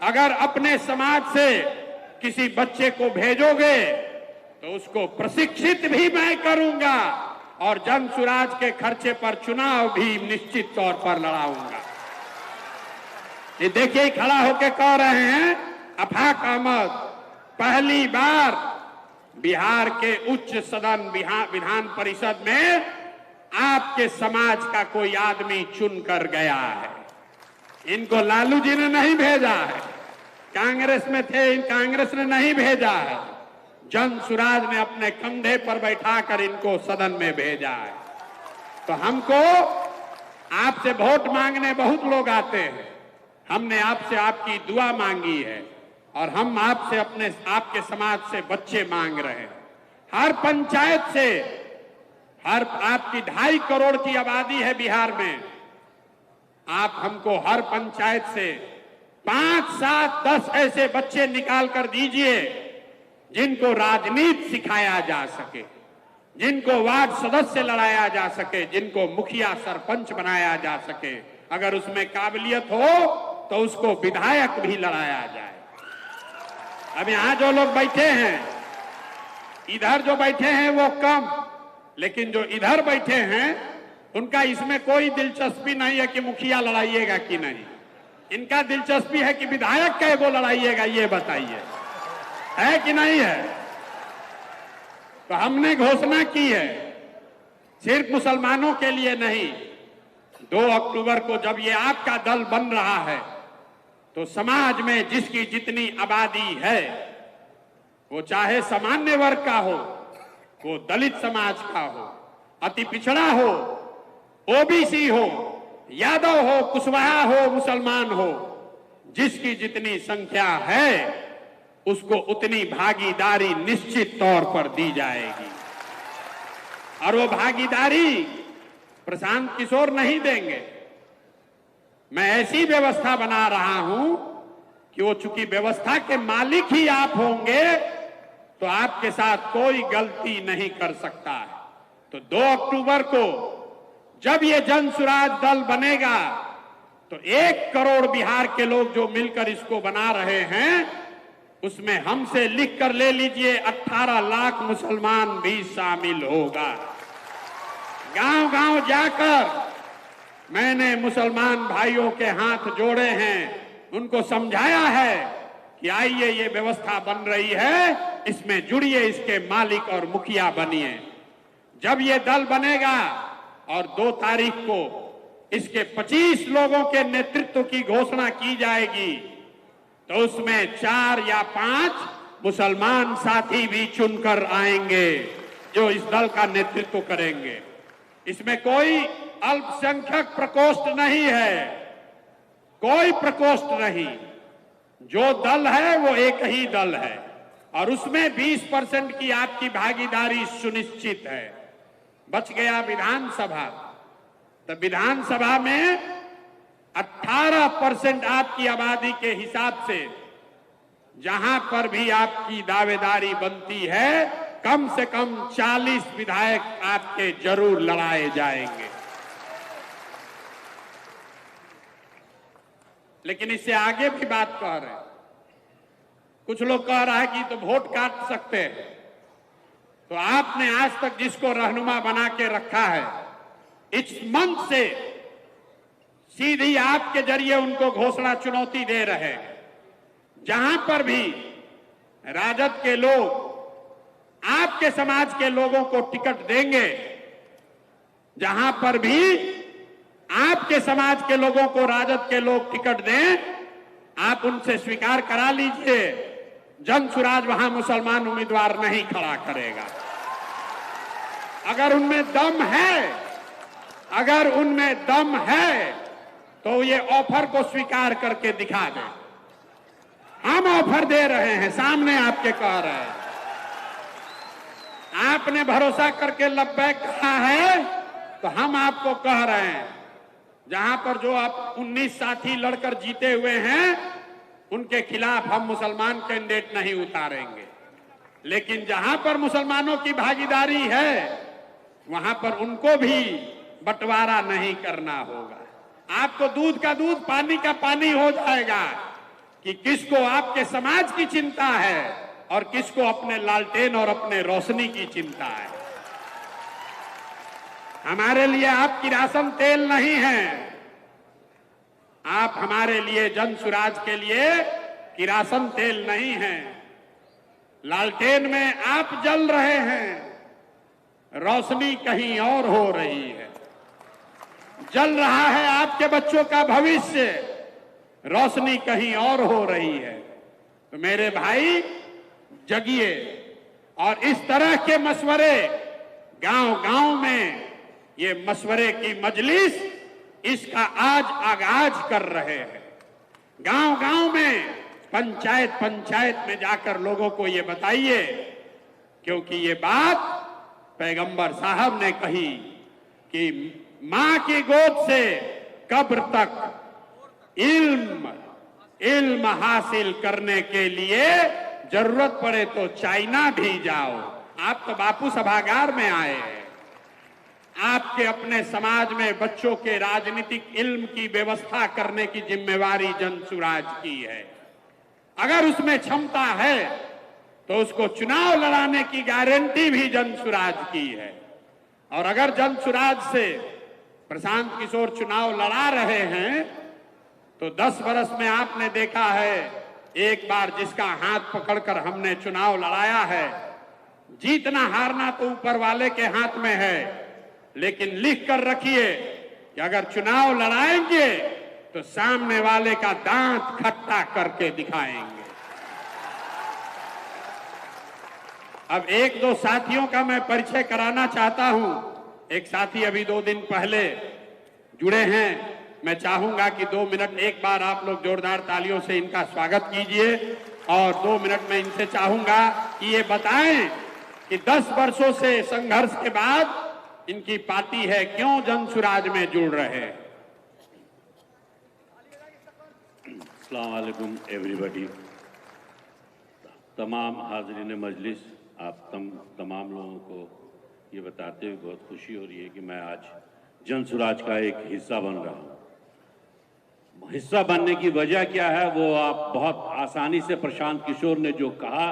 अगर अपने समाज से किसी बच्चे को भेजोगे तो उसको प्रशिक्षित भी मैं करूंगा और जनसुराज के खर्चे पर चुनाव भी निश्चित तौर पर लड़ाऊंगा। ये देखिए खड़ा होकर कह रहे हैं अफाक अहमद, पहली बार बिहार के उच्च सदन विधान परिषद में आपके समाज का कोई आदमी चुन कर गया है। इनको लालू जी ने नहीं भेजा है, कांग्रेस में थे, कांग्रेस ने नहीं भेजा है, जनसुराज ने अपने कंधे पर बैठाकर इनको सदन में भेजा है। तो हमको आपसे वोट मांगने बहुत लोग आते हैं, हमने आपसे आपकी दुआ मांगी है और हम आपसे अपने, आपके समाज से बच्चे मांग रहे हैं। हर पंचायत से, हर, आपकी 2.5 करोड़ की आबादी है बिहार में, आप हमको हर पंचायत से 5, 7, 10 ऐसे बच्चे निकाल कर दीजिए जिनको राजनीति सिखाया जा सके, जिनको वार्ड सदस्य लड़ाया जा सके, जिनको मुखिया सरपंच बनाया जा सके, अगर उसमें काबिलियत हो तो उसको विधायक भी लड़ाया जाए। अब यहां जो लोग बैठे हैं, इधर जो बैठे हैं वो कम, लेकिन जो इधर बैठे हैं उनका इसमें कोई दिलचस्पी नहीं है कि मुखिया लड़ाइएगा कि नहीं, इनका दिलचस्पी है कि विधायक कैगो लड़ाइएगा, ये बताइए, है कि नहीं है? तो हमने घोषणा की है सिर्फ मुसलमानों के लिए नहीं, 2 अक्टूबर को जब ये आपका दल बन रहा है तो समाज में जिसकी जितनी आबादी है, वो चाहे सामान्य वर्ग का हो, वो दलित समाज का हो, अति पिछड़ा हो, ओबीसी हो, यादव हो, कुशवाहा हो, मुसलमान हो, जिसकी जितनी संख्या है उसको उतनी भागीदारी निश्चित तौर पर दी जाएगी। और वो भागीदारी प्रशांत किशोर नहीं देंगे। मैं ऐसी व्यवस्था बना रहा हूं कि वो चूंकि व्यवस्था के मालिक ही आप होंगे तो आपके साथ कोई गलती नहीं कर सकता है। तो 2 अक्टूबर को जब ये जन सुराज दल बनेगा तो 1 करोड़ बिहार के लोग जो मिलकर इसको बना रहे हैं, उसमें हमसे लिख कर ले लीजिए 18 लाख मुसलमान भी शामिल होगा। गांव-गांव जाकर मैंने मुसलमान भाइयों के हाथ जोड़े हैं, उनको समझाया है कि आइए ये व्यवस्था बन रही है, इसमें जुड़िए, इसके मालिक और मुखिया बनिए। जब ये दल बनेगा और 2 तारीख को इसके 25 लोगों के नेतृत्व की घोषणा की जाएगी तो उसमें 4 या 5 मुसलमान साथी भी चुनकर आएंगे जो इस दल का नेतृत्व करेंगे। इसमें कोई अल्पसंख्यक प्रकोष्ठ नहीं है, कोई प्रकोष्ठ नहीं। जो दल है वो एक ही दल है और उसमें 20% की आपकी भागीदारी सुनिश्चित है। बच गया विधानसभा, तो विधानसभा में 18% आपकी आबादी के हिसाब से जहां पर भी आपकी दावेदारी बनती है, कम से कम 40 विधायक आपके जरूर लड़ाए जाएंगे। लेकिन इससे आगे भी बात कह रहे हैं। कुछ लोग कह रहा है कि तो वोट काट सकते हैं। तो आपने आज तक जिसको रहनुमा बना के रखा है, इस मंच से सीधी आपके जरिए उनको घोषणा चुनौती दे रहे हैं। जहां पर भी राजद के लोग आपके समाज के लोगों को टिकट देंगे, जहां पर भी आपके समाज के लोगों को राजद के लोग टिकट दें, आप उनसे स्वीकार करा लीजिए, जन सुराज वहां मुसलमान उम्मीदवार नहीं खड़ा करेगा। अगर उनमें दम है, तो ये ऑफर को स्वीकार करके दिखा दें। हम ऑफर दे रहे हैं, सामने आपके कह रहे हैं। आपने भरोसा करके लब्बैक कहा है, तो हम आपको कह रहे हैं, जहां पर जो आप 19 साथी लड़कर जीते हुए हैं, उनके खिलाफ हम मुसलमान कैंडिडेट नहीं उतारेंगे। लेकिन जहां पर मुसलमानों की भागीदारी है, वहां पर उनको भी बंटवारा नहीं करना होगा। आपको दूध का दूध, पानी का पानी हो जाएगा कि किसको आपके समाज की चिंता है और किसको अपने लालटेन और अपने रोशनी की चिंता है। हमारे लिए आप किरासन तेल नहीं है, आप हमारे लिए जन सुराज के लिए किरासन तेल नहीं है। लालटेन में आप जल रहे हैं, रोशनी कहीं और हो रही है। जल रहा है आपके बच्चों का भविष्य, रोशनी कहीं और हो रही है। तो मेरे भाई जगिए और इस तरह के मशवरे गांव-गांव में, ये मशवरे की मजलिस, इसका आज आगाज कर रहे हैं। गांव-गांव में, पंचायत में जाकर लोगों को ये बताइए, क्योंकि ये बात पैगंबर साहब ने कही कि मां की गोद से कब्र तक इल्म हासिल करने के लिए जरूरत पड़े तो चाइना भी जाओ। आप तो बापू सभागार में आए हैं। आपके अपने समाज में बच्चों के राजनीतिक इल्म की व्यवस्था करने की जिम्मेवारी जन सुराज की है। अगर उसमें क्षमता है तो उसको चुनाव लड़ाने की गारंटी भी जन सुराज की है। और अगर जन सुराज से प्रशांत किशोर चुनाव लड़ा रहे हैं तो 10 वर्ष में आपने देखा है, एक बार जिसका हाथ पकड़कर हमने चुनाव लड़ाया है, जीतना हारना तो ऊपर वाले के हाथ में है, लेकिन लिख कर रखिए कि अगर चुनाव लड़ाएंगे तो सामने वाले का दांत खट्टा करके दिखाएंगे। अब एक दो साथियों का मैं परिचय कराना चाहता हूं। एक साथी अभी 2 दिन पहले जुड़े हैं, मैं चाहूंगा कि 2 मिनट एक बार आप लोग जोरदार तालियों से इनका स्वागत कीजिए और 2 मिनट में इनसे चाहूंगा कि ये बताएं कि 10 वर्षों से संघर्ष के बाद इनकी पार्टी है, क्यों जनसुराज में जुड़ रहे हैं। अस्सलाम वालेकुम एवरीबॉडी। तमाम हाज़रीन मजलिस, आप तमाम लोगों को ये बताते हुए बहुत खुशी हो रही है कि मैं आज जनसुराज का एक हिस्सा बन रहा हूँ। हिस्सा बनने की वजह क्या है वो आप बहुत आसानी से प्रशांत किशोर ने जो कहा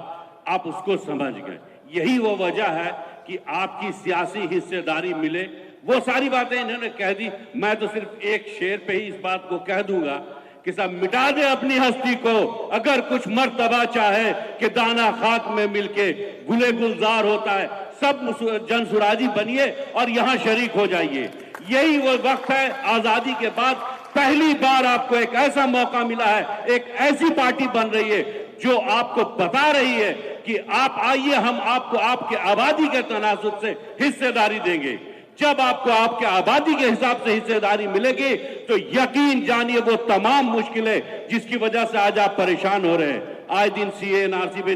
आप उसको समझ गए। यही वो वजह है कि आपकी सियासी हिस्सेदारी मिले। वो सारी बातें इन्होंने कह दी, मैं तो सिर्फ एक शेर पे ही इस बात को कह दूंगा कि सब मिटा दे अपनी हस्ती को, अगर कुछ मर्तबा चाहे कि दाना खाक में मिलके गुले गुलजार होता है, सब जनसुराजी बनिए और यहाँ शरीक हो जाइए। यही वो वक्त है, आजादी के बाद पहली बार आपको एक ऐसा मौका मिला है, एक ऐसी पार्टी बन रही है जो आपको बता रही है कि आप आइए, हम आपको आपके आबादी के तनासुब से हिस्सेदारी देंगे। जब आपको आपके आबादी के हिसाब से हिस्सेदारी मिलेगी तो यकीन जानिए वो तमाम मुश्किलें जिसकी वजह से आज आप परेशान हो रहे हैं, आए दिन सीए एनआरसी पे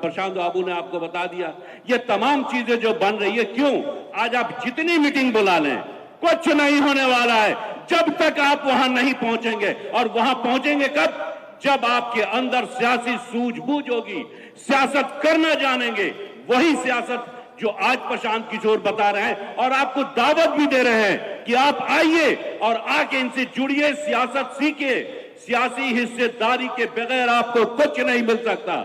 प्रशांत बाबू ने आपको बता दिया, ये तमाम चीजें जो बन रही है, क्यों आज आप जितनी मीटिंग बुला लें कुछ नहीं होने वाला है जब तक आप वहां नहीं पहुंचेंगे। और वहां पहुंचेंगे कब? जब आपके अंदर सियासी सूझबूझ होगी, सियासत करना जानेंगे। वही सियासत जो आज प्रशांत किशोर बता रहे हैं और आपको दावत भी दे रहे हैं कि आप आइए और आके इनसे जुड़िए, सियासत सीखिए। सियासी हिस्सेदारी के बगैर आपको कुछ नहीं मिल सकता।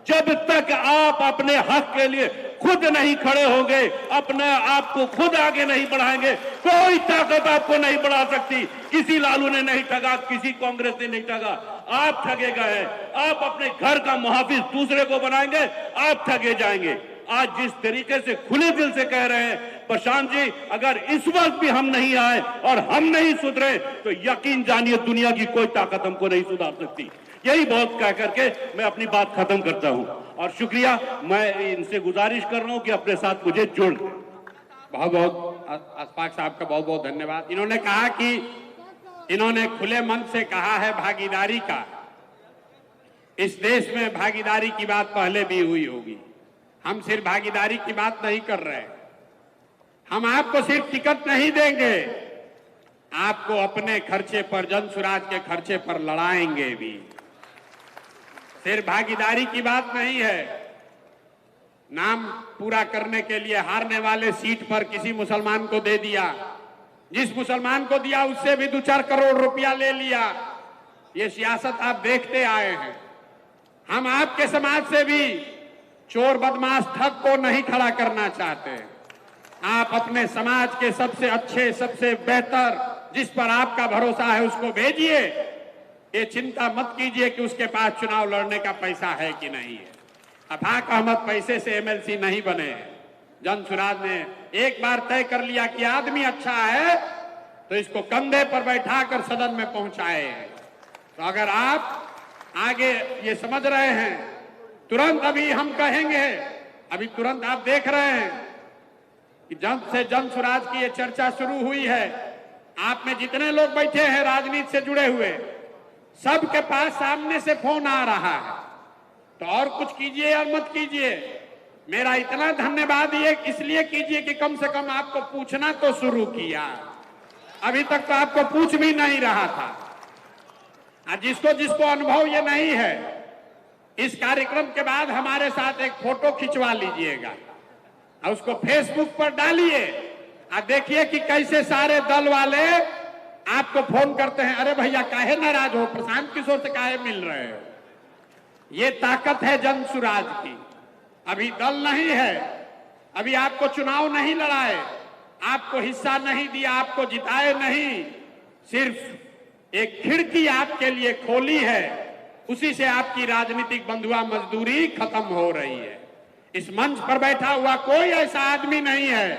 जब तक आप अपने हक के लिए खुद नहीं खड़े होंगे, अपने आप को खुद आगे नहीं बढ़ाएंगे, कोई ताकत आपको नहीं बढ़ा सकती। किसी लालू ने नहीं ठगा, किसी कांग्रेस ने नहीं ठगा, आप ठगे गए। आप अपने घर का मुहाफिज दूसरे को बनाएंगे, आप ठगे जाएंगे। आज जिस तरीके से खुले दिल से कह रहे हैं प्रशांत जी, अगर इस वक्त भी हम नहीं आए और हम नहीं सुधरे तो यकीन जानिए दुनिया की कोई ताकत हमको नहीं सुधार सकती। यही बहुत कह करके मैं अपनी बात खत्म करता हूं और शुक्रिया, मैं इनसे गुजारिश कर रहा हूं कि अपने साथ मुझे जोड़ दें। बहुत बहुत अशफाक साहब का बहुत बहुत धन्यवाद। इन्होंने कहा कि इन्होंने खुले मन से कहा है भागीदारी का। इस देश में भागीदारी की बात पहले भी हुई होगी। हम सिर्फ भागीदारी की बात नहीं कर रहे, हम आपको सिर्फ टिकट नहीं देंगे, आपको अपने खर्चे पर, जनसुराज के खर्चे पर लड़ाएंगे भी। सिर्फ भागीदारी की बात नहीं है। नाम पूरा करने के लिए हारने वाले सीट पर किसी मुसलमान को दे दिया, जिस मुसलमान को दिया उससे भी 2-4 करोड़ रुपया ले लिया। ये सियासत आप देखते आए हैं। हम आपके समाज से भी चोर बदमाश ठग को नहीं खड़ा करना चाहते। आप अपने समाज के सबसे अच्छे, सबसे बेहतर, जिस पर आपका भरोसा है उसको भेजिए। ये चिंता मत कीजिए कि उसके पास चुनाव लड़ने का पैसा है कि नहीं है। अफाक अहमद पैसे से एमएलसी नहीं बने। जनसुराज ने एक बार तय कर लिया कि आदमी अच्छा है तो इसको कंधे पर बैठाकर सदन में पहुंचाए। तो अगर आप आगे ये समझ रहे हैं, तुरंत अभी हम कहेंगे, अभी तुरंत आप देख रहे हैं कि जब से जनसुराज की ये चर्चा शुरू हुई है, आप में जितने लोग बैठे हैं राजनीति से जुड़े हुए, सबके पास सामने से फोन आ रहा है। तो और कुछ कीजिए या मत कीजिए, मेरा इतना धन्यवाद ये इसलिए कीजिए कि कम से कम आपको पूछना तो शुरू किया। अभी तक तो आपको पूछ भी नहीं रहा था। जिसको जिसको अनुभव ये नहीं है, इस कार्यक्रम के बाद हमारे साथ एक फोटो खिंचवा लीजिएगा और उसको फेसबुक पर डालिए और देखिए कि कैसे सारे दल वाले आपको फोन करते हैं, अरे भैया काहे नाराज हो, प्रशांत किशोर से काहे मिल रहे हो। ये ताकत है जनसुराज की। अभी दल नहीं है, अभी आपको चुनाव नहीं लड़ाए, आपको हिस्सा नहीं दिया, आपको जिताए नहीं, सिर्फ एक खिड़की आपके लिए खोली है, उसी से आपकी राजनीतिक बंधुआ मजदूरी खत्म हो रही है। इस मंच पर बैठा हुआ कोई ऐसा आदमी नहीं है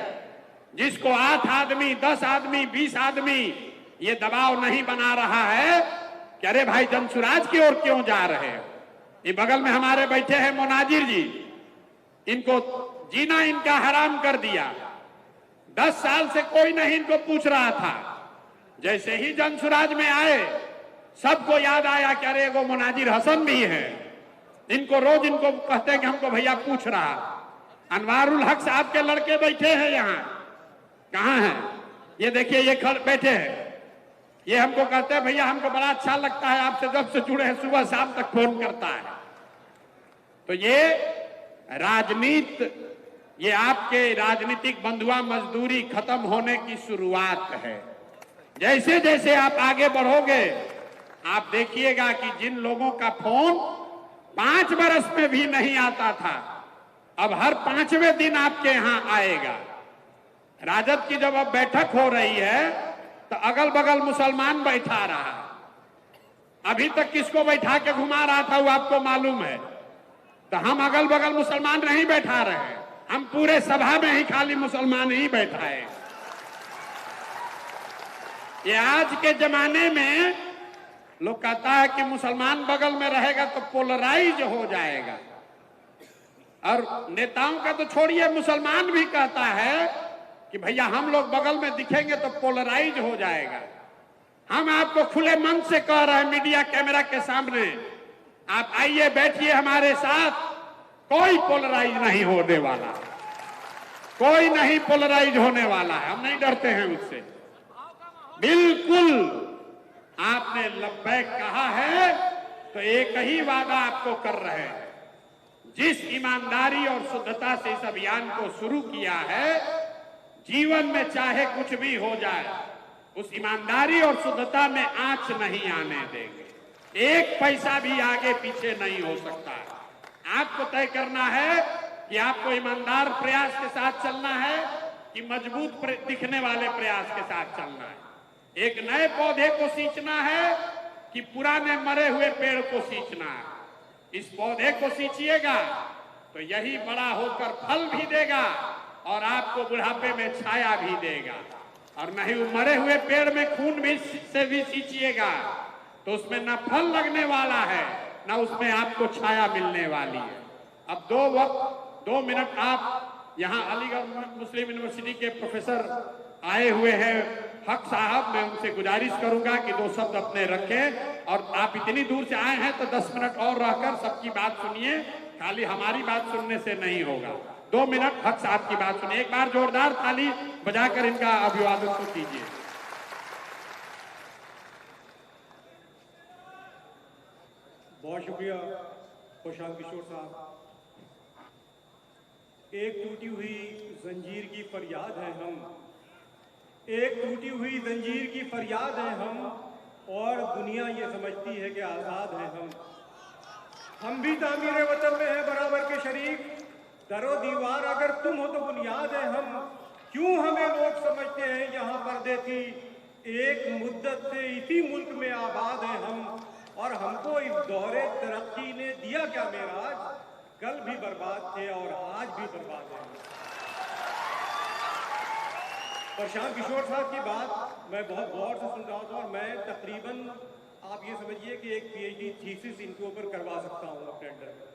जिसको 8 आदमी, 10 आदमी, 20 आदमी ये दबाव नहीं बना रहा है कि अरे भाई जनसुराज की ओर क्यों जा रहे हो। ये बगल में हमारे बैठे हैं मोनाजिर जी, इनको जीना इनका हराम कर दिया। 10 साल से कोई नहीं इनको पूछ रहा था। जैसे ही जनसुराज में आए सबको याद आया कि अरे वो मोनाजिर हसन भी है, इनको रोज इनको कहते हैं कि हमको भैया पूछ रहा। अनवारुल हक साहब के लड़के बैठे हैं यहाँ, कहाँ हैं? ये देखिए ये बैठे हैं, ये हमको कहते हैं भैया हमको बड़ा अच्छा लगता है आपसे, जब से जुड़े हैं सुबह शाम तक फोन करता है। तो ये राजनीति, ये आपके राजनीतिक बंधुआ मजदूरी खत्म होने की शुरुआत है। जैसे जैसे आप आगे बढ़ोगे आप देखिएगा कि जिन लोगों का फोन 5 बरस में भी नहीं आता था, अब हर 5वें दिन आपके यहां आएगा। राजद की जब अब बैठक हो रही है तो अगल बगल मुसलमान बैठा रहा। अभी तक किसको बैठा के घुमा रहा था वो आपको मालूम है। तो हम अगल बगल मुसलमान नहीं बैठा रहे हैं, हम पूरे सभा में ही खाली मुसलमान ही बैठाए। ये आज के जमाने में लोग कहता है कि मुसलमान बगल में रहेगा तो पोलराइज हो जाएगा, और नेताओं का तो छोड़िए, मुसलमान भी कहता है कि भैया हम लोग बगल में दिखेंगे तो पोलराइज हो जाएगा। हम आपको खुले मन से कह रहे हैं मीडिया कैमरा के सामने, आप आइए बैठिए हमारे साथ, कोई पोलराइज नहीं होने वाला, कोई नहीं पोलराइज होने वाला है। हम नहीं डरते हैं उससे, बिल्कुल। आपने लब्बैक कहा है तो एक ही वादा आपको कर रहे हैं, जिस ईमानदारी और शुद्धता से इस अभियान को शुरू किया है, जीवन में चाहे कुछ भी हो जाए उस ईमानदारी और शुद्धता में आंच नहीं आने देंगे। एक पैसा भी आगे पीछे नहीं हो सकता। आपको तय करना है कि आपको ईमानदार प्रयास के साथ चलना है कि मजबूत दिखने वाले प्रयास के साथ चलना है। एक नए पौधे को सींचना है कि पुराने मरे हुए पेड़ को सींचना है। इस पौधे को सींचिएगा तो यही बड़ा होकर फल भी देगा और आपको बुढ़ापे में छाया भी देगा। और नहीं मरे हुए पेड़ में खून भी से भी सींचिएगा तो उसमें न फल लगने वाला है न उसमें आपको छाया मिलने वाली है। अब 2 मिनट आप यहाँ अलीगढ़ मुस्लिम यूनिवर्सिटी के प्रोफेसर आए हुए हैं हक साहब, मैं उनसे गुजारिश करूंगा कि 2 शब्द अपने रखें। और आप इतनी दूर से आए हैं तो 10 मिनट और रहकर सबकी बात सुनिए, खाली हमारी बात सुनने से नहीं होगा। 2 मिनट हक साहब की बात सुनिए। एक बार जोरदार ताली बजाकर इनका अभिवादन तो कीजिए। बहुत शुक्रिया प्रशांत किशोर साहब। एक टूटी हुई जंजीर की फरियाद है हम, एक टूटी हुई जंजीर की फरियाद है हम, और दुनिया ये समझती है कि आज़ाद हैं हम भी तामीर वतन में हैं बराबर के शरीक, दरो दीवार अगर तुम हो तो बुनियाद है हम। क्यों हमें लोग समझते हैं यहाँ पर्दे थी, एक मुद्दत से इसी मुल्क में आबाद हैं हम, और हमको इस दौरे तरक्की ने दिया क्या मेराज, कल भी बर्बाद थे और आज भी बर्बाद हैं। प्रशांत किशोर साहब की बात मैं बहुत गौर से सुन रहा था और मैं तकरीबन आप ये समझिए कि एक पीएचडी थीसिस इनके ऊपर करवा सकता हूँ अपने अंडर में।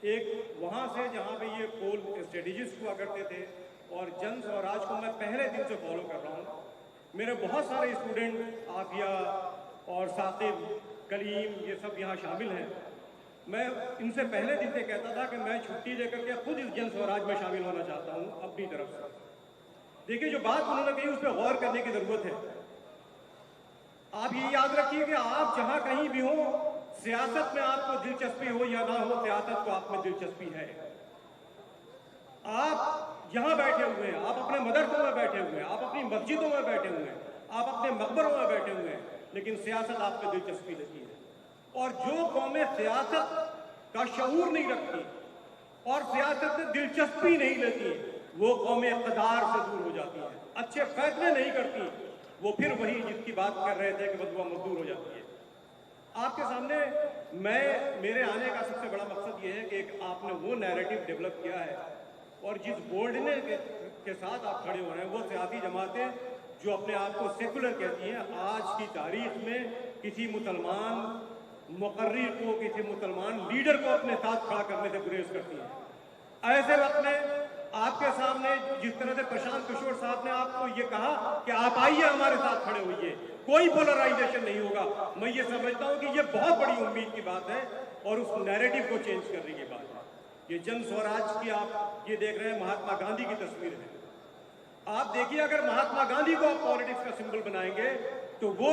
एक वहाँ से जहाँ पे ये पोल स्ट्रेटेजिस्ट हुआ करते थे और जन स्वराज को मैं पहले दिन से फॉलो कर रहा हूँ। मेरे बहुत सारे स्टूडेंट आफिया और साकिब, कलीम, ये सब यहाँ शामिल हैं। मैं इनसे पहले दिन से कहता था कि मैं छुट्टी लेकर के खुद इस जन स्वराज में शामिल होना चाहता हूँ अपनी तरफ से। देखिए जो बात उन्होंने कही उस पर गौर करने की जरूरत है। आप ये याद रखिए कि आप जहां कहीं भी हो, सियासत में आपको दिलचस्पी हो या ना हो, सियासत को आप में दिलचस्पी है। आप यहां बैठे हुए हैं, आप अपने मदरसों में बैठे हुए हैं, आप अपनी मस्जिदों में बैठे हुए हैं, आप अपने मकबरों में बैठे हुए हैं, लेकिन सियासत आप में दिलचस्पी नहीं है। और जो कौमें सियासत का शऊर नहीं रखती और सियासत से दिलचस्पी नहीं लेती, वो कौमें इक़्तिदार से दूर हो जाती हैं, अच्छे फैसले नहीं करती, वो फिर वही जिसकी बात कर रहे थे कि बदुआ मजदूर हो जाती है। आपके सामने मेरे आने का सबसे बड़ा मकसद ये है कि एक आपने वो नैरेटिव डेवलप किया है और जिस बोल्डनेस के साथ आप खड़े हो रहे हैं, वो सियासी जमातें जो अपने आप को सेकुलर कहती हैं, आज की तारीख में किसी मुसलमान मुकर्रिर को, किसी मुसलमान लीडर को अपने साथ खड़ा करने से गुरेज करती हैं। ऐसे वक्त में आपके सामने जिस तरह से प्रशांत किशोर साहब ने आपको ये कहा कि आप आइए हमारे साथ खड़े होइए, कोई पोलराइजेशन नहीं होगा, मैं ये समझता हूं कि ये बहुत बड़ी उम्मीद की बात है और उस नैरेटिव को चेंज करने की बात है। ये जन स्वराज की आप ये देख रहे हैं, महात्मा गांधी की तस्वीर है। आप देखिए, अगर महात्मा गांधी को आप पॉलिटिक्स का सिंबल बनाएंगे तो वो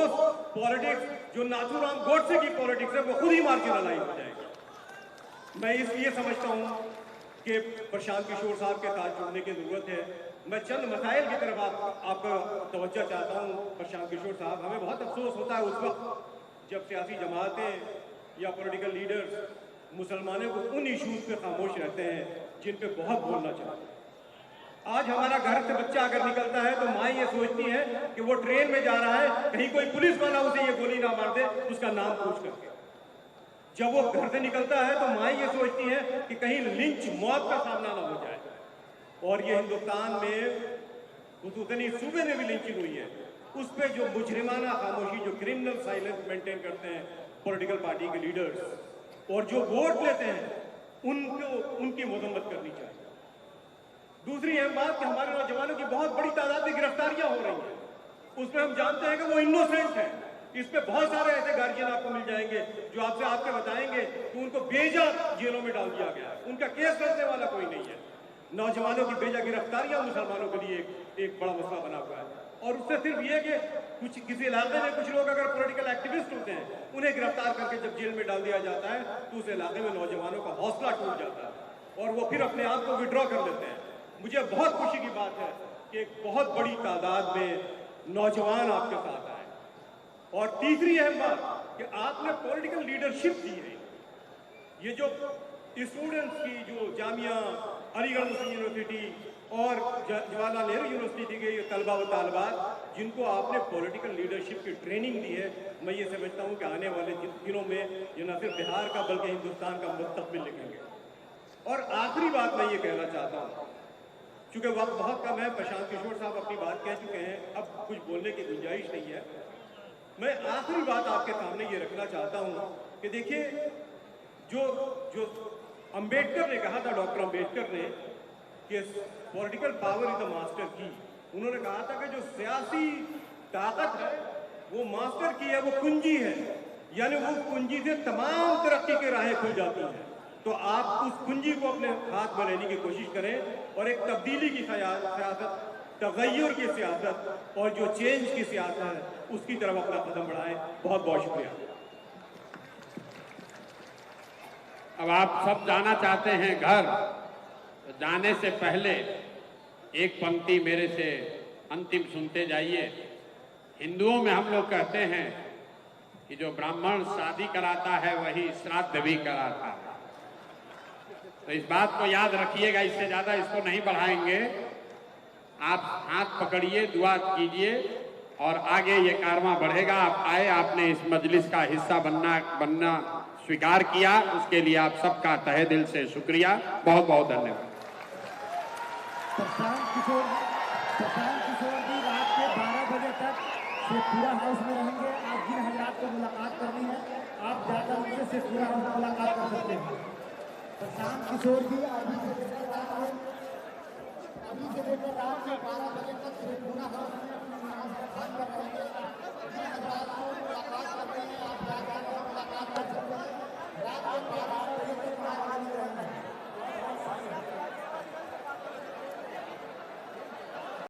पॉलिटिक्स जो नाथूराम गोडसे की पॉलिटिक्स है, वो खुद ही मार्जिनलाइज हो जाएगी। मैं इसलिए समझता हूं कि प्रशांत किशोर साहब के साथ जुड़ने की जरूरत है। मैं चंद मसाइल की तरफ आपका तवज्जो चाहता हूं। प्रशांत किशोर साहब, हमें बहुत अफसोस होता है उस वक्त जब सियासी जमातें या पॉलिटिकल लीडर्स मुसलमानों को उन इश्यूज पे खामोश रहते हैं जिन पे बहुत बोलना चाहते हैं। आज हमारा घर से बच्चा अगर निकलता है तो माँ ये सोचती है कि वो ट्रेन में जा रहा है, कहीं कोई पुलिस वाला उसे ये गोली ना मार दे उसका नाम पूछ करके। जब वो घर से निकलता है तो माँ ये सोचती है कि कहीं लिंच, मौत का सामना ना हो जाए। और ये हिंदुस्तान में खुसूसन इस सूबे में भी लिंचिंग हुई है, उस पर जो मुजरिमाना खामोशी, जो क्रिमिनल साइलेंस मेंटेन करते हैं पॉलिटिकल पार्टी के लीडर्स और जो वोट लेते हैं, उनकी मजम्मत करनी चाहिए। दूसरी अहम बात कि हमारे नौजवानों की बहुत बड़ी तादाद में गिरफ्तारियां हो रही हैं, उसमें हम जानते हैं कि वो इनोसेंट है। इस पे बहुत सारे ऐसे गार्जियन आपको मिल जाएंगे जो आपसे आपके बताएंगे कि उनको बेजा जेलों में डाल दिया गया है, उनका केस करने वाला कोई नहीं है। नौजवानों की बेजा गिरफ्तारियां मुसलमानों के लिए एक बड़ा मसला बना हुआ है। और उससे सिर्फ ये कि कुछ किसी इलाके में कुछ लोग अगर पॉलिटिकल एक्टिविस्ट होते हैं, उन्हें गिरफ्तार करके जब जेल में डाल दिया जाता है तो उस इलाके में नौजवानों का हौसला टूट जाता है और वो फिर अपने आप को विड्रॉ कर लेते हैं। मुझे बहुत खुशी की बात है कि एक बहुत बड़ी तादाद में नौजवान आपके साथ आए। और तीसरी अहम बात कि आपने पॉलिटिकल लीडरशिप दी है। ये जो स्टूडेंट्स की जो जामिया, अलीगढ़ मुस्लिम यूनिवर्सिटी और जवाहरलाल नेहरू यूनिवर्सिटी के तलबा व तालिबात जिनको आपने पॉलिटिकल लीडरशिप की ट्रेनिंग दी है, मैं ये समझता हूँ कि आने वाले दिनों में ये न सिर्फ बिहार का बल्कि हिंदुस्तान का मुस्तकबिल लिखेंगे। और आखिरी बात मैं ये कहना चाहता हूँ, चूंकि वक्त बहुत कम है, प्रशांत किशोर साहब अपनी बात कह चुके हैं, अब कुछ बोलने की गुंजाइश नहीं है। मैं आखिरी बात आपके सामने ये रखना चाहता हूँ कि देखिए, जो अंबेडकर ने कहा था, डॉक्टर अंबेडकर ने, कि political power is the master की। उन्होंने कहा था कि जो सियासी ताकत है वो मास्टर की है, वो कुंजी है, यानी वो कुंजी से तमाम तरक्की की राहें खुल जाती हैं। तो आप उस कुंजी को अपने हाथ में लेने की कोशिश करें और एक तब्दीली की सियासत, तगय्युर की सियासत और जो चेंज की सियासत है उसकी तरफ अपना कदम बढ़ाएं। बहुत बहुत शुक्रिया। अब आप सब जाना चाहते हैं घर, तो जाने से पहले एक पंक्ति मेरे से अंतिम सुनते जाइए। हिंदुओं में हम लोग कहते हैं कि जो ब्राह्मण शादी कराता है वही श्राद्ध भी कराता है। तो इस बात को याद रखिएगा, इससे ज्यादा इसको नहीं बढ़ाएंगे। आप हाथ पकड़िए, दुआ कीजिए और आगे ये कारवां बढ़ेगा। आप आए, आपने इस मजलिस का हिस्सा बनना स्वीकार किया, उसके लिए आप सबका तहे दिल से शुक्रिया। बहुत बहुत धन्यवाद। प्रशांत किशोर जी रात के 12 बजे तक से पूरा हाउस में रहेंगे। आप जिन हजरात को मुलाकात करनी है, आप जाकर उनसे से पूरा हाउस में मुलाकात कर सकते हैं। प्रशांत किशोर जी अभी से लेकर रात के 12 बजे तक से पूरा हाउस में अपने हाउस का काम कर रहे हैं।